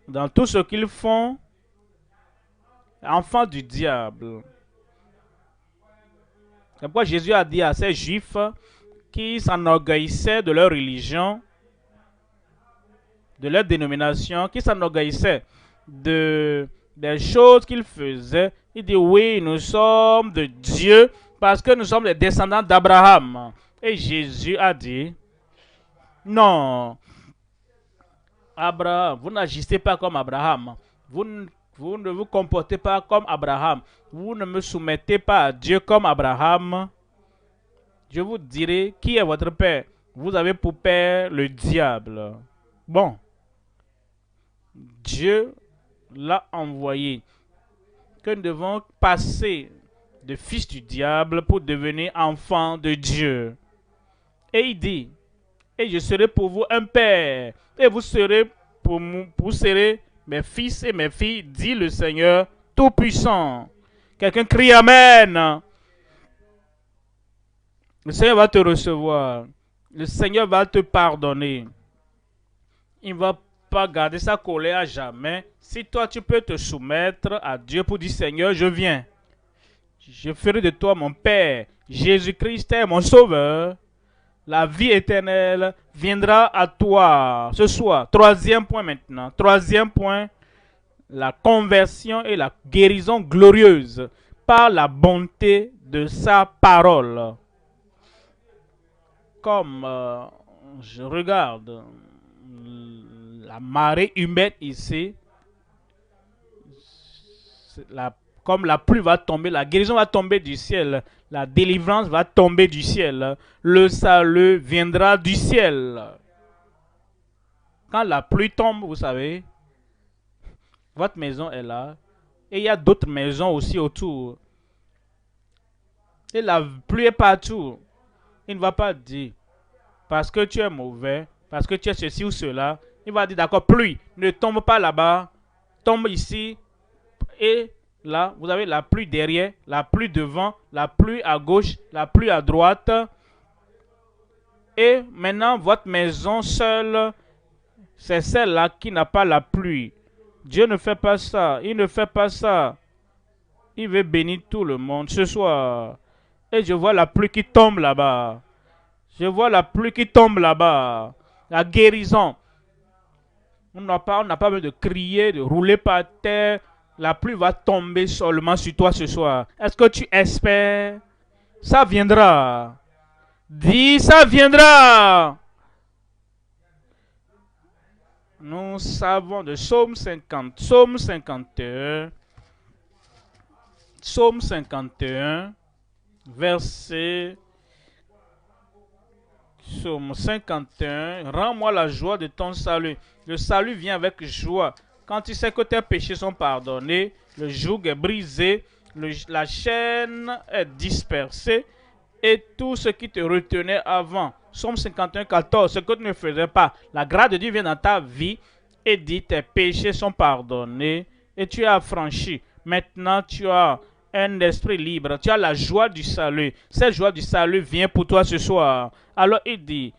dans tout ce qu'ils font, enfants du diable. C'est pourquoi Jésus a dit à ces Juifs qui s'enorgueillissaient de leur religion, de leur dénomination, qui s'enorgueillissaient des choses qu'ils faisaient. Il dit, oui, nous sommes de Dieu parce que nous sommes les descendants d'Abraham. Et Jésus a dit, non, Abraham, vous n'agissez pas comme Abraham. Vous ne vous comportez pas comme Abraham. Vous ne me soumettez pas à Dieu comme Abraham. Je vous dirai qui est votre père. Vous avez pour père le diable. Bon, Dieu l'a envoyé. Que nous devons passer de fils du diable pour devenir enfants de Dieu. Et il dit, et je serai pour vous un père, et vous serez vous serez mes fils et mes filles, dit le Seigneur Tout-Puissant. Quelqu'un crie Amen. Le Seigneur va te recevoir. Le Seigneur va te pardonner. Il ne va pas garder sa colère à jamais. Si toi, tu peux te soumettre à Dieu pour dire, Seigneur, je viens. Je ferai de toi mon Père. Jésus-Christ est mon Sauveur. La vie éternelle viendra à toi ce soir. Troisième point maintenant. Troisième point, la conversion et la guérison glorieuse par la bonté de sa parole. Comme je regarde la marée humaine ici, comme la pluie va tomber, la guérison va tomber du ciel, la délivrance va tomber du ciel, le salut viendra du ciel. Quand la pluie tombe, vous savez, votre maison est là, et il y a d'autres maisons aussi autour. Et la pluie est partout. Il ne va pas dire, parce que tu es mauvais, parce que tu es ceci ou cela. Il va dire, d'accord, pluie, ne tombe pas là-bas, tombe ici, et là, vous avez la pluie derrière, la pluie devant, la pluie à gauche, la pluie à droite. Et maintenant, votre maison seule, c'est celle-là qui n'a pas la pluie. Dieu ne fait pas ça, il ne fait pas ça. Il veut bénir tout le monde ce soir. Et je vois la pluie qui tombe là-bas. Je vois la pluie qui tombe là-bas. La guérison. On n'a pas besoin de crier, de rouler par terre. La pluie va tomber seulement sur toi ce soir. Est-ce que tu espères? Ça viendra. Dis, ça viendra. Nous savons de Psaume 50, Psaume 51, Psaume 51, verset Psaume 51, rends-moi la joie de ton salut. Le salut vient avec joie. Quand tu sais que tes péchés sont pardonnés, le joug est brisé, la chaîne est dispersée et tout ce qui te retenait avant. Psaume 51, 14, ce que tu ne faisais pas. La grâce de Dieu vient dans ta vie et dit tes péchés sont pardonnés et tu es affranchi. Maintenant, tu as un esprit libre. Tu as la joie du salut. Cette joie du salut vient pour toi ce soir. Alors il dit,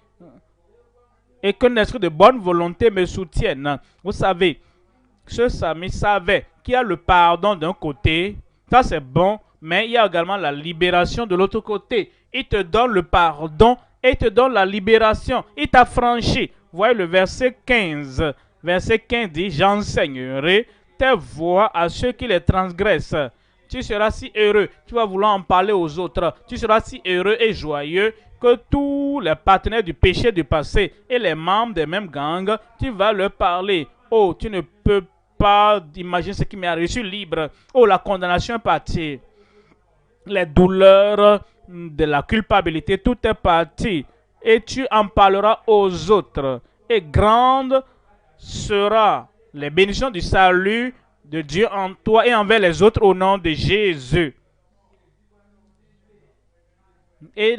et qu'un esprit de bonne volonté me soutienne. Vous savez, ce Sami savait qu'il y a le pardon d'un côté, Ça, c'est bon, mais il y a également la libération de l'autre côté. Il te donne le pardon et il te donne la libération. Il t'a franchi. Voyez le verset 15. Verset 15 dit, j'enseignerai tes voies à ceux qui les transgressent. Tu seras si heureux. Tu vas vouloir en parler aux autres. Tu seras si heureux et joyeux que tous les partenaires du péché du passé et les membres des mêmes gangs, tu vas leur parler. Oh, tu ne peux pas imaginer ce qui m'est arrivé. Je suis libre. Oh, la condamnation est partie. Les douleurs de la culpabilité, tout est parti. Et tu en parleras aux autres. Et grande sera les bénédictions du salut de Dieu en toi et envers les autres au nom de Jésus. Et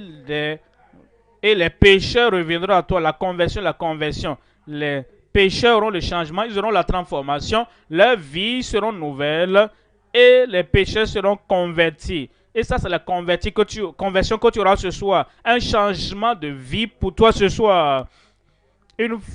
les pécheurs reviendront à toi. La conversion. Les pécheurs auront le changement, ils auront la transformation. Leurs vies seront nouvelles et les pécheurs seront convertis. Et ça, c'est la conversion que tu auras ce soir. Un changement de vie pour toi ce soir.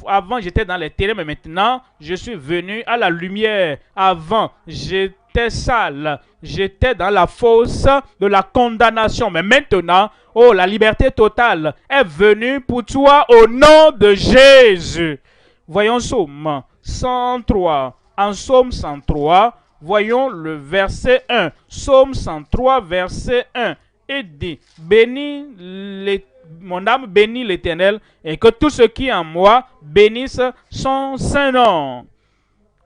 Avant, j'étais dans les ténèbres, mais maintenant, je suis venu à la lumière. Avant, j'étais sale. J'étais dans la fosse de la condamnation. Mais maintenant, oh, la liberté totale est venue pour toi au nom de Jésus. Voyons Psaume 103. En Psaume 103, voyons le verset 1. Psaume 103, verset 1. Il dit, mon âme bénit l'Éternel et que tout ce qui est en moi bénisse son saint nom.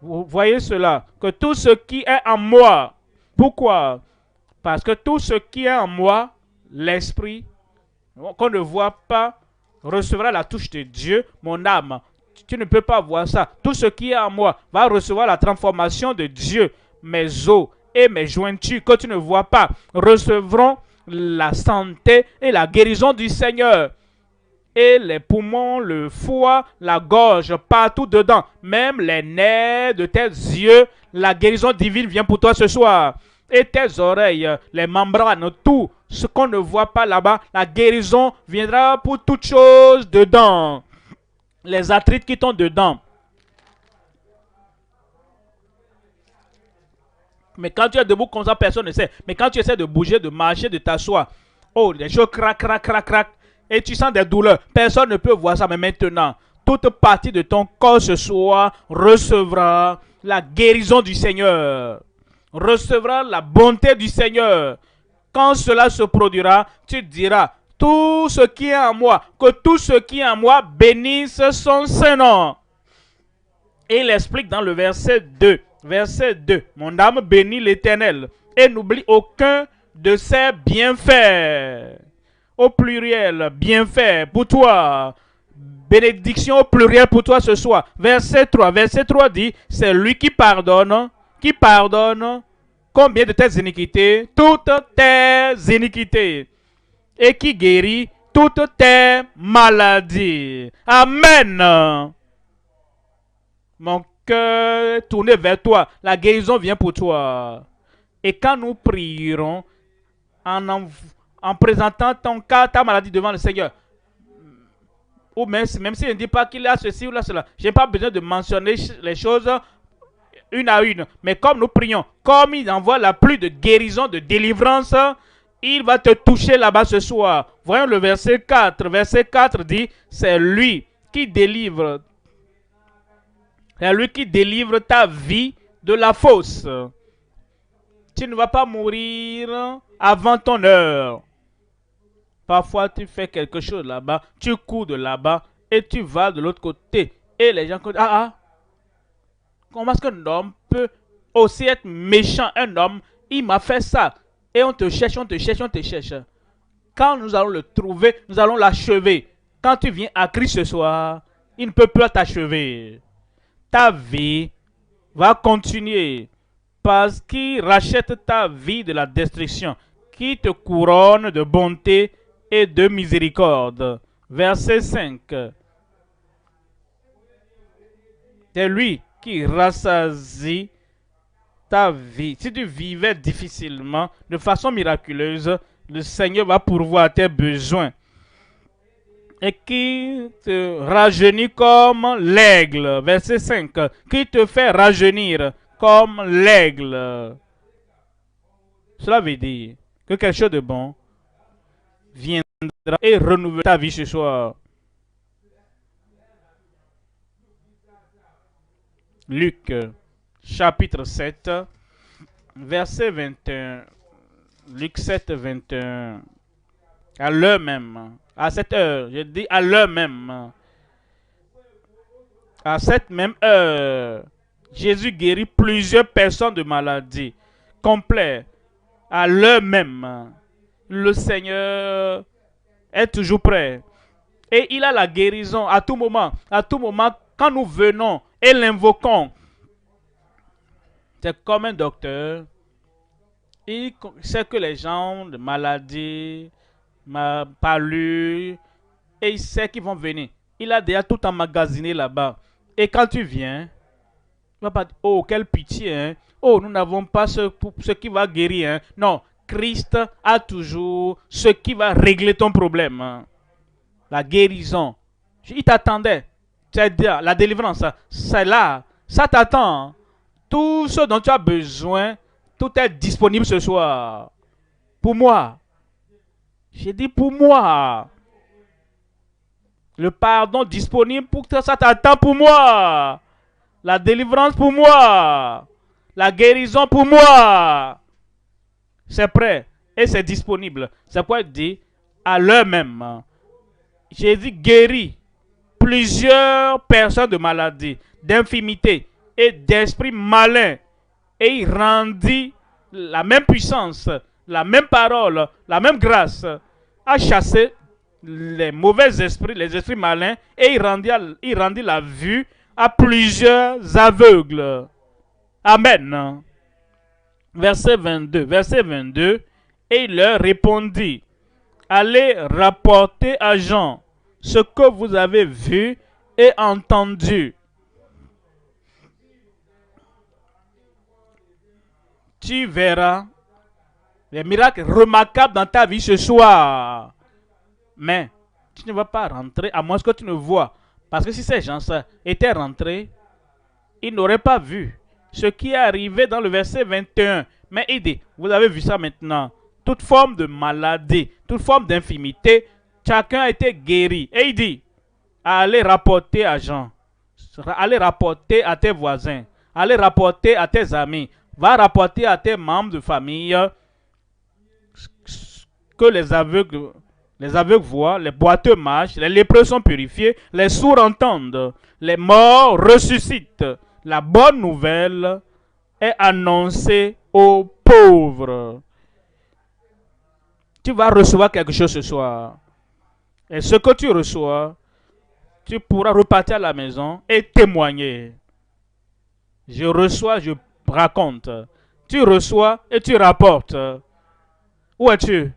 Vous voyez cela, que tout ce qui est en moi. Pourquoi? Parce que tout ce qui est en moi, l'esprit, qu'on ne voit pas, recevra la touche de Dieu, mon âme. Tu ne peux pas voir ça. Tout ce qui est en moi va recevoir la transformation de Dieu. Mes os et mes jointures que tu ne vois pas recevront la santé et la guérison du Seigneur. Et les poumons, le foie, la gorge, partout dedans, même les nerfs de tes yeux, la guérison divine vient pour toi ce soir. Et tes oreilles, les membranes, tout ce qu'on ne voit pas là-bas, la guérison viendra pour toutes choses dedans. Les arthrites qui sont dedans. Mais quand tu es debout comme ça, personne ne sait. Mais quand tu essaies de bouger, de marcher, de t'asseoir, oh, les choses crac, crac, crac, crac, et tu sens des douleurs. Personne ne peut voir ça, mais maintenant, toute partie de ton corps ce soir recevra la guérison du Seigneur. Recevra la bonté du Seigneur. Quand cela se produira, tu diras, tout ce qui est en moi, que tout ce qui est en moi bénisse son Saint-Nom. Et il explique dans le verset 2. Verset 2. Mon âme bénit l'Éternel et n'oublie aucun de ses bienfaits. Au pluriel, bienfaits pour toi. Bénédiction au pluriel pour toi ce soir. Verset 3. Verset 3 dit, c'est lui qui pardonne combien de tes iniquités? Toutes tes iniquités. Et qui guérit toutes tes maladies. Amen. Mon cœur tourné vers toi. La guérison vient pour toi. Et quand nous prierons en présentant ton cas, ta maladie devant le Seigneur, ou même s'il ne dit pas qu'il a ceci ou là cela, je n'ai pas besoin de mentionner les choses une à une. Mais comme nous prions, comme il envoie la pluie de guérison, de délivrance, il va te toucher là-bas ce soir. Voyons le verset 4. Verset 4 dit, c'est lui qui délivre. C'est lui qui délivre ta vie de la fosse. Tu ne vas pas mourir avant ton heure. Parfois, tu fais quelque chose là-bas, tu cours de là-bas et tu vas de l'autre côté. Et les gens disent, comment est-ce qu'un homme peut aussi être méchant? Un homme, il m'a fait ça. Et on te cherche, on te cherche, on te cherche. Quand nous allons le trouver, nous allons l'achever. Quand tu viens à Christ ce soir, il ne peut plus t'achever. Ta vie va continuer parce qu'il rachète ta vie de la destruction, qui te couronne de bonté et de miséricorde. Verset 5. C'est lui qui rassasie ta vie. Si tu vivais difficilement, de façon miraculeuse, le Seigneur va pourvoir tes besoins. Et qui te rajeunit comme l'aigle. Verset 5. Qui te fait rajeunir comme l'aigle. Cela veut dire que quelque chose de bon viendra et renouvellera ta vie ce soir. Luc, chapitre 7, verset 21. Luc 7, 21. À l'heure même. À cette heure. Je dis à l'heure même. À cette même heure. Jésus guérit plusieurs personnes de maladies. Complet. À l'heure même. Le Seigneur est toujours prêt. Et il a la guérison à tout moment. À tout moment, quand nous venons et l'invoquons. C'est comme un docteur. Il sait que les gens de maladies, palus, et il sait qu'ils vont venir. Il a déjà tout emmagasiné là-bas. Et quand tu viens, il ne va pas dire, oh, quelle pitié, hein. Oh, nous n'avons pas ce qui va guérir, hein. Non, Christ a toujours ce qui va régler ton problème, hein. La guérison. Il t'attendait. C'est-à-dire, la délivrance, c'est là. Ça t'attend, hein. Tout ce dont tu as besoin, tout est disponible ce soir. Pour moi. J'ai dit pour moi. Le pardon disponible pour toi, ça t'attend pour moi. La délivrance pour moi. La guérison pour moi. C'est prêt et c'est disponible. C'est pourquoi il dit à l'heure même. Jésus guérit plusieurs personnes de maladies, d'infirmités et d'esprits malins. Et il rendit la même puissance, la même parole, la même grâce à chasser les mauvais esprits, les esprits malins, et il rendit la vue à plusieurs aveugles. Amen. Verset 22. Verset 22. Et il leur répondit, allez rapporter à Jean ce que vous avez vu et entendu. Tu verras les miracles remarquables dans ta vie ce soir. Mais tu ne vas pas rentrer à moins que tu ne vois. Parce que si ces gens étaient rentrés, ils n'auraient pas vu ce qui est arrivé dans le verset 21. Mais il dit, vous avez vu ça maintenant. Toute forme de maladie, toute forme d'infirmité, chacun a été guéri. Et il dit, allez rapporter à Jean. Allez rapporter à tes voisins. Allez rapporter à tes amis. Va rapporter à tes membres de famille que les aveugles voient, les boiteux marchent, les lépreux sont purifiés, les sourds entendent, les morts ressuscitent. La bonne nouvelle est annoncée aux pauvres. Tu vas recevoir quelque chose ce soir. Et ce que tu reçois, tu pourras repartir à la maison et témoigner. Je reçois, je raconte. Tu reçois et tu rapportes. Où es-tu?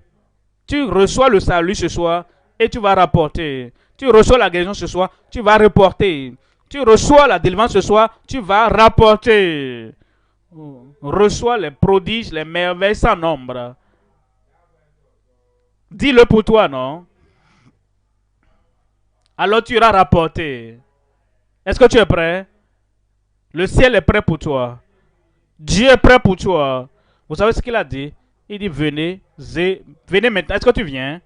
Tu reçois le salut ce soir et tu vas rapporter. Tu reçois la guérison ce soir, tu vas reporter. Tu reçois la délivrance ce soir, tu vas rapporter. Reçois les prodiges, les merveilles sans nombre. Dis-le pour toi, non? Alors tu iras rapporter. Est-ce que tu es prêt? Le ciel est prêt pour toi. Dieu est prêt pour toi. Vous savez ce qu'il a dit? Il dit, venez, venez maintenant. Est-ce que tu viens?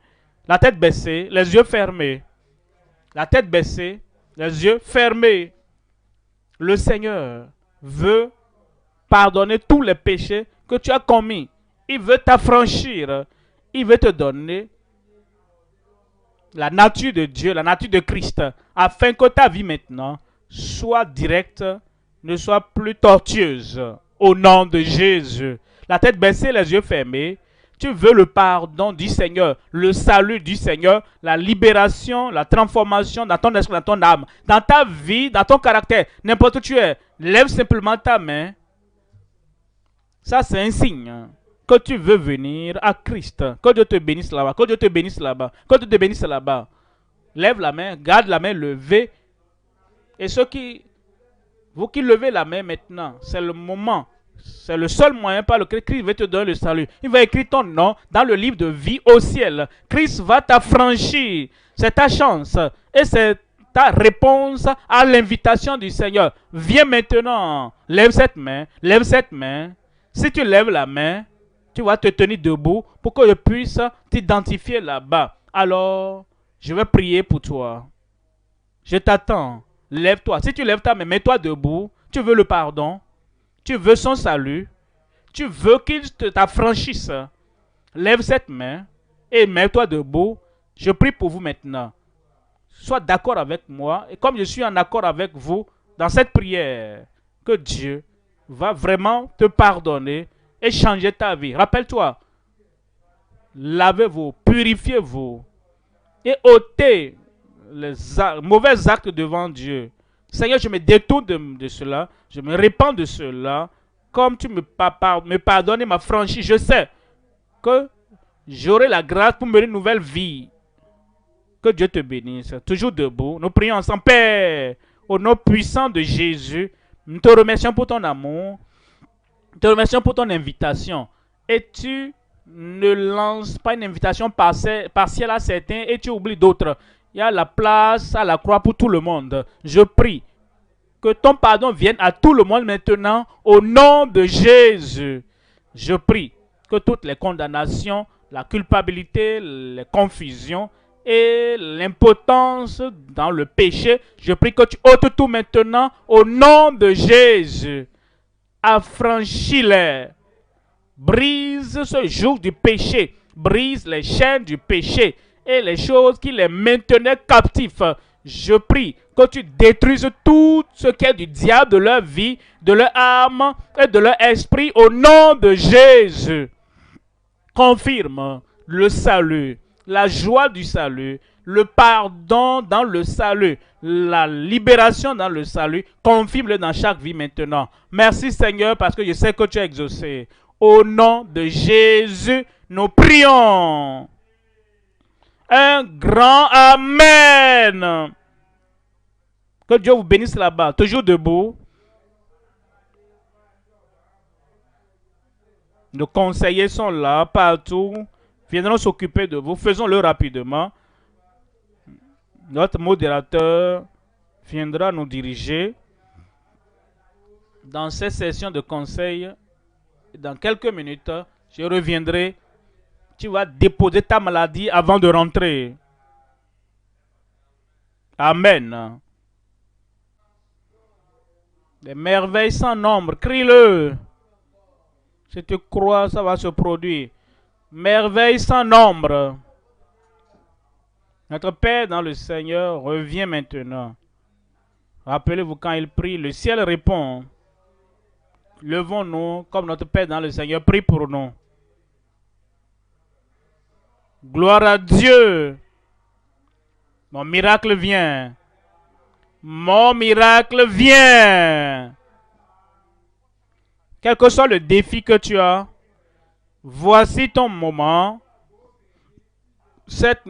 La tête baissée, les yeux fermés. La tête baissée, les yeux fermés. Le Seigneur veut pardonner tous les péchés que tu as commis. Il veut t'affranchir. Il veut te donner la nature de Dieu, la nature de Christ, afin que ta vie maintenant soit directe, ne soit plus tortueuse. Au nom de Jésus. La tête baissée, les yeux fermés. Tu veux le pardon du Seigneur, le salut du Seigneur, la libération, la transformation dans ton esprit, dans ton âme, dans ta vie, dans ton caractère, n'importe où tu es. Lève simplement ta main. Ça, c'est un signe que tu veux venir à Christ. Que Dieu te bénisse là-bas. Que Dieu te bénisse là-bas. Que Dieu te bénisse là-bas. Lève la main, garde la main levée. Et vous qui levez la main maintenant, c'est le moment. C'est le seul moyen par lequel Christ va te donner le salut. Il va écrire ton nom dans le livre de vie au ciel. Christ va t'affranchir. C'est ta chance. Et c'est ta réponse à l'invitation du Seigneur. Viens maintenant. Lève cette main. Lève cette main. Si tu lèves la main, Tu vas te tenir debout pour que je puisse t'identifier là-bas. Alors, je vais prier pour toi. Je t'attends. Lève-toi. Si tu lèves ta main, mets-toi debout. Tu veux le pardon. Tu veux son salut. Tu veux qu'il t'affranchisse. Lève cette main et mets-toi debout. Je prie pour vous maintenant. Sois d'accord avec moi. Et comme je suis en accord avec vous dans cette prière, que Dieu va vraiment te pardonner et changer ta vie. Rappelle-toi, lavez-vous, purifiez-vous et ôtez les mauvais actes devant Dieu. Seigneur, je me détourne de cela, je me répands de cela, comme tu me pardonnes et m'as franchi. Je sais que j'aurai la grâce pour mener une nouvelle vie. Que Dieu te bénisse. Toujours debout, nous prions ensemble. Père, au nom puissant de Jésus, nous te remercions pour ton amour, nous te remercions pour ton invitation. Et tu ne lances pas une invitation partielle à certains et tu oublies d'autres. Il y a la place à la croix pour tout le monde. Je prie que ton pardon vienne à tout le monde maintenant au nom de Jésus. Je prie que toutes les condamnations, la culpabilité, les confusions et l'impotence dans le péché, je prie que tu ôtes tout maintenant au nom de Jésus. Affranchis-les. Brise ce joug du péché. Brise les chaînes du péché et les choses qui les maintenaient captifs. Je prie que tu détruises tout ce qui est du diable de leur vie, de leur âme et de leur esprit au nom de Jésus. Confirme le salut, la joie du salut, le pardon dans le salut, la libération dans le salut. Confirme-le dans chaque vie maintenant. Merci Seigneur parce que je sais que tu as exaucé. Au nom de Jésus, nous prions. Un grand Amen. Que Dieu vous bénisse là-bas. Toujours debout. Nos conseillers sont là, partout. Viendront s'occuper de vous. Faisons-le rapidement. Notre modérateur viendra nous diriger dans cette session de conseil. Dans quelques minutes, je reviendrai. Tu vas déposer ta maladie avant de rentrer. Amen. Des merveilles sans nombre. Crie-le. Si tu crois, ça va se produire. Merveilles sans nombre. Notre Père dans le Seigneur revient maintenant. Rappelez-vous, quand il prie, le ciel répond. Levons-nous comme notre Père dans le Seigneur prie pour nous. Gloire à Dieu. Mon miracle vient. Mon miracle vient. Quel que soit le défi que tu as, voici ton moment.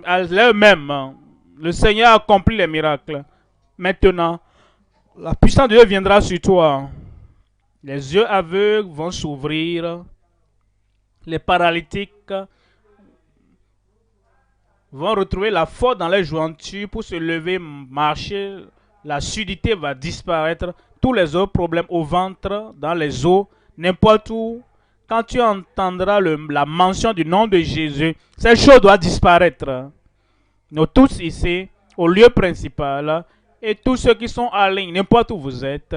À l'heure même, le Seigneur accomplit les miracles. Maintenant, la puissance de Dieu viendra sur toi. Les yeux aveugles vont s'ouvrir. Les paralytiques vont retrouver la force dans les jointures pour se lever, marcher. La sudité va disparaître. Tous les autres problèmes au ventre, dans les os, n'importe où. Quand tu entendras la mention du nom de Jésus, ces choses doivent disparaître. Nous tous ici, au lieu principal, et tous ceux qui sont en ligne, n'importe où vous êtes,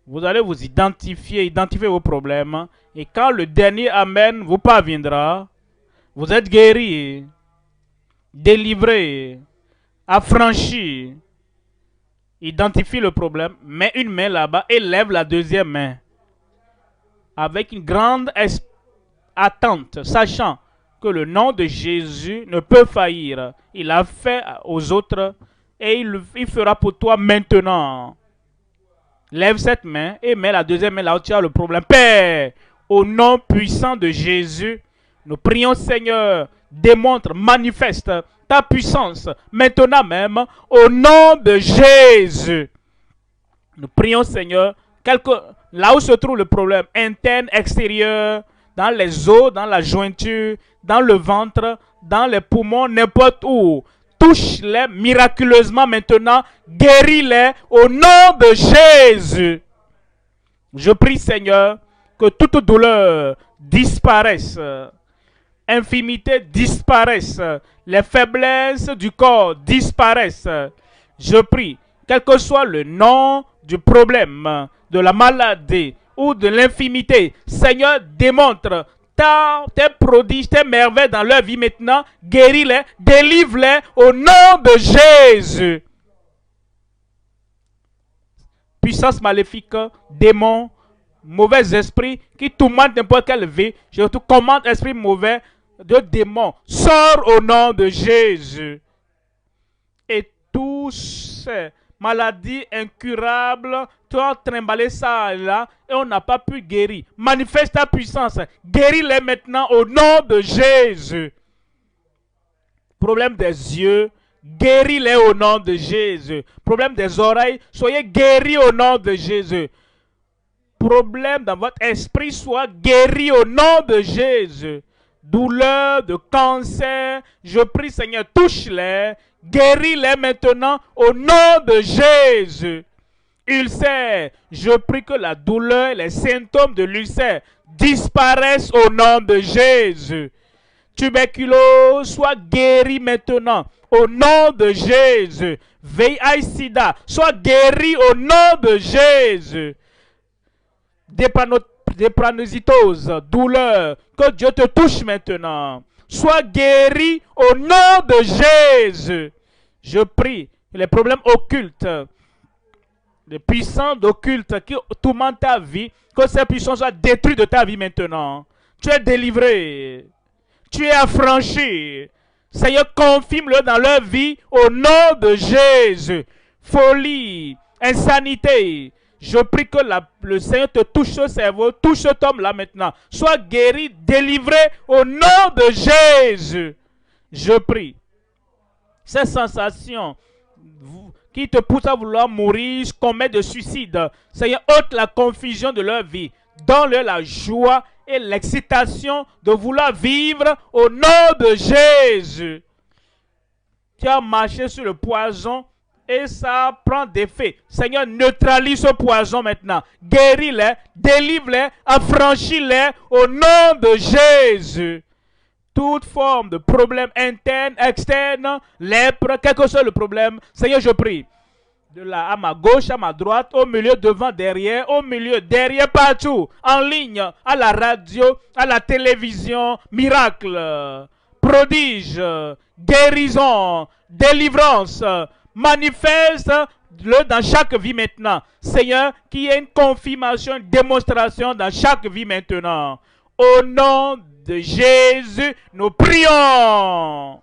vous allez vous identifier vos problèmes. Et quand le dernier Amen vous parviendra, vous êtes guéris, délivrés, affranchis. Identifie le problème, mets une main là-bas et lève la deuxième main. Avec une grande attente, sachant que le nom de Jésus ne peut faillir. Il a fait aux autres et il fera pour toi maintenant. Lève cette main et mets la deuxième main là où tu as le problème. Père, au nom puissant de Jésus, nous prions Seigneur, démontre, manifeste ta puissance maintenant même au nom de Jésus. Nous prions Seigneur, là où se trouve le problème, interne, extérieur, dans les os, dans la jointure, dans le ventre, dans les poumons, n'importe où. Touche-les miraculeusement maintenant, guéris-les au nom de Jésus. Je prie Seigneur que toute douleur disparaissent. Infirmités disparaissent. Les faiblesses du corps disparaissent. Je prie, quel que soit le nom du problème, de la maladie ou de l'infirmité, Seigneur, démontre tes prodiges, tes merveilles dans leur vie maintenant. Guéris-les, délivre-les au nom de Jésus. Puissance maléfique, démons, mauvais esprits qui tourmentent n'importe quelle vie, je te commande, esprit mauvais de démons, sors au nom de Jésus. Et tous ces maladies incurables, tu as trimballé ça et là, et on n'a pas pu guérir. Manifeste ta puissance, guéris-les maintenant au nom de Jésus. Problème des yeux, guéris-les au nom de Jésus. Problème des oreilles, soyez guéris au nom de Jésus. Problème dans votre esprit, soit guéri au nom de Jésus. Douleur de cancer, je prie Seigneur, touche-les, guéris-les maintenant au nom de Jésus. Ulcère, je prie que la douleur et les symptômes de l'ulcère disparaissent au nom de Jésus. Tuberculose, soit guéri maintenant au nom de Jésus. VIH-Sida, soit guéri au nom de Jésus. Drépanocytose, douleur, que Dieu te touche maintenant. Sois guéri au nom de Jésus. Je prie les problèmes occultes, les puissances occultes qui tourmentent ta vie, que ces puissances soient détruites de ta vie maintenant. Tu es délivré. Tu es affranchi. Seigneur, confirme-le dans leur vie au nom de Jésus. Folie, insanité. Je prie que le Seigneur te touche au cerveau, touche cet homme-là maintenant. Sois guéri, délivré au nom de Jésus. Je prie. Ces sensations qui te poussent à vouloir mourir, commettre de suicide, Seigneur, ôte la confusion de leur vie. Donne-leur la joie et l'excitation de vouloir vivre au nom de Jésus. Tu as marché sur le poison et ça prend des faits. Seigneur, neutralise ce poison maintenant. Guéris-les, délivre-les, affranchis-les au nom de Jésus. Toute forme de problème interne, externe, lèpre, quel que soit le problème, Seigneur, je prie. De là à ma gauche, à ma droite, au milieu, devant, derrière, au milieu, derrière, partout, en ligne, à la radio, à la télévision, miracle, prodige, guérison, délivrance, manifeste-le dans chaque vie maintenant. Seigneur, qu'il y ait une confirmation, une démonstration dans chaque vie maintenant. Au nom de Jésus, nous prions.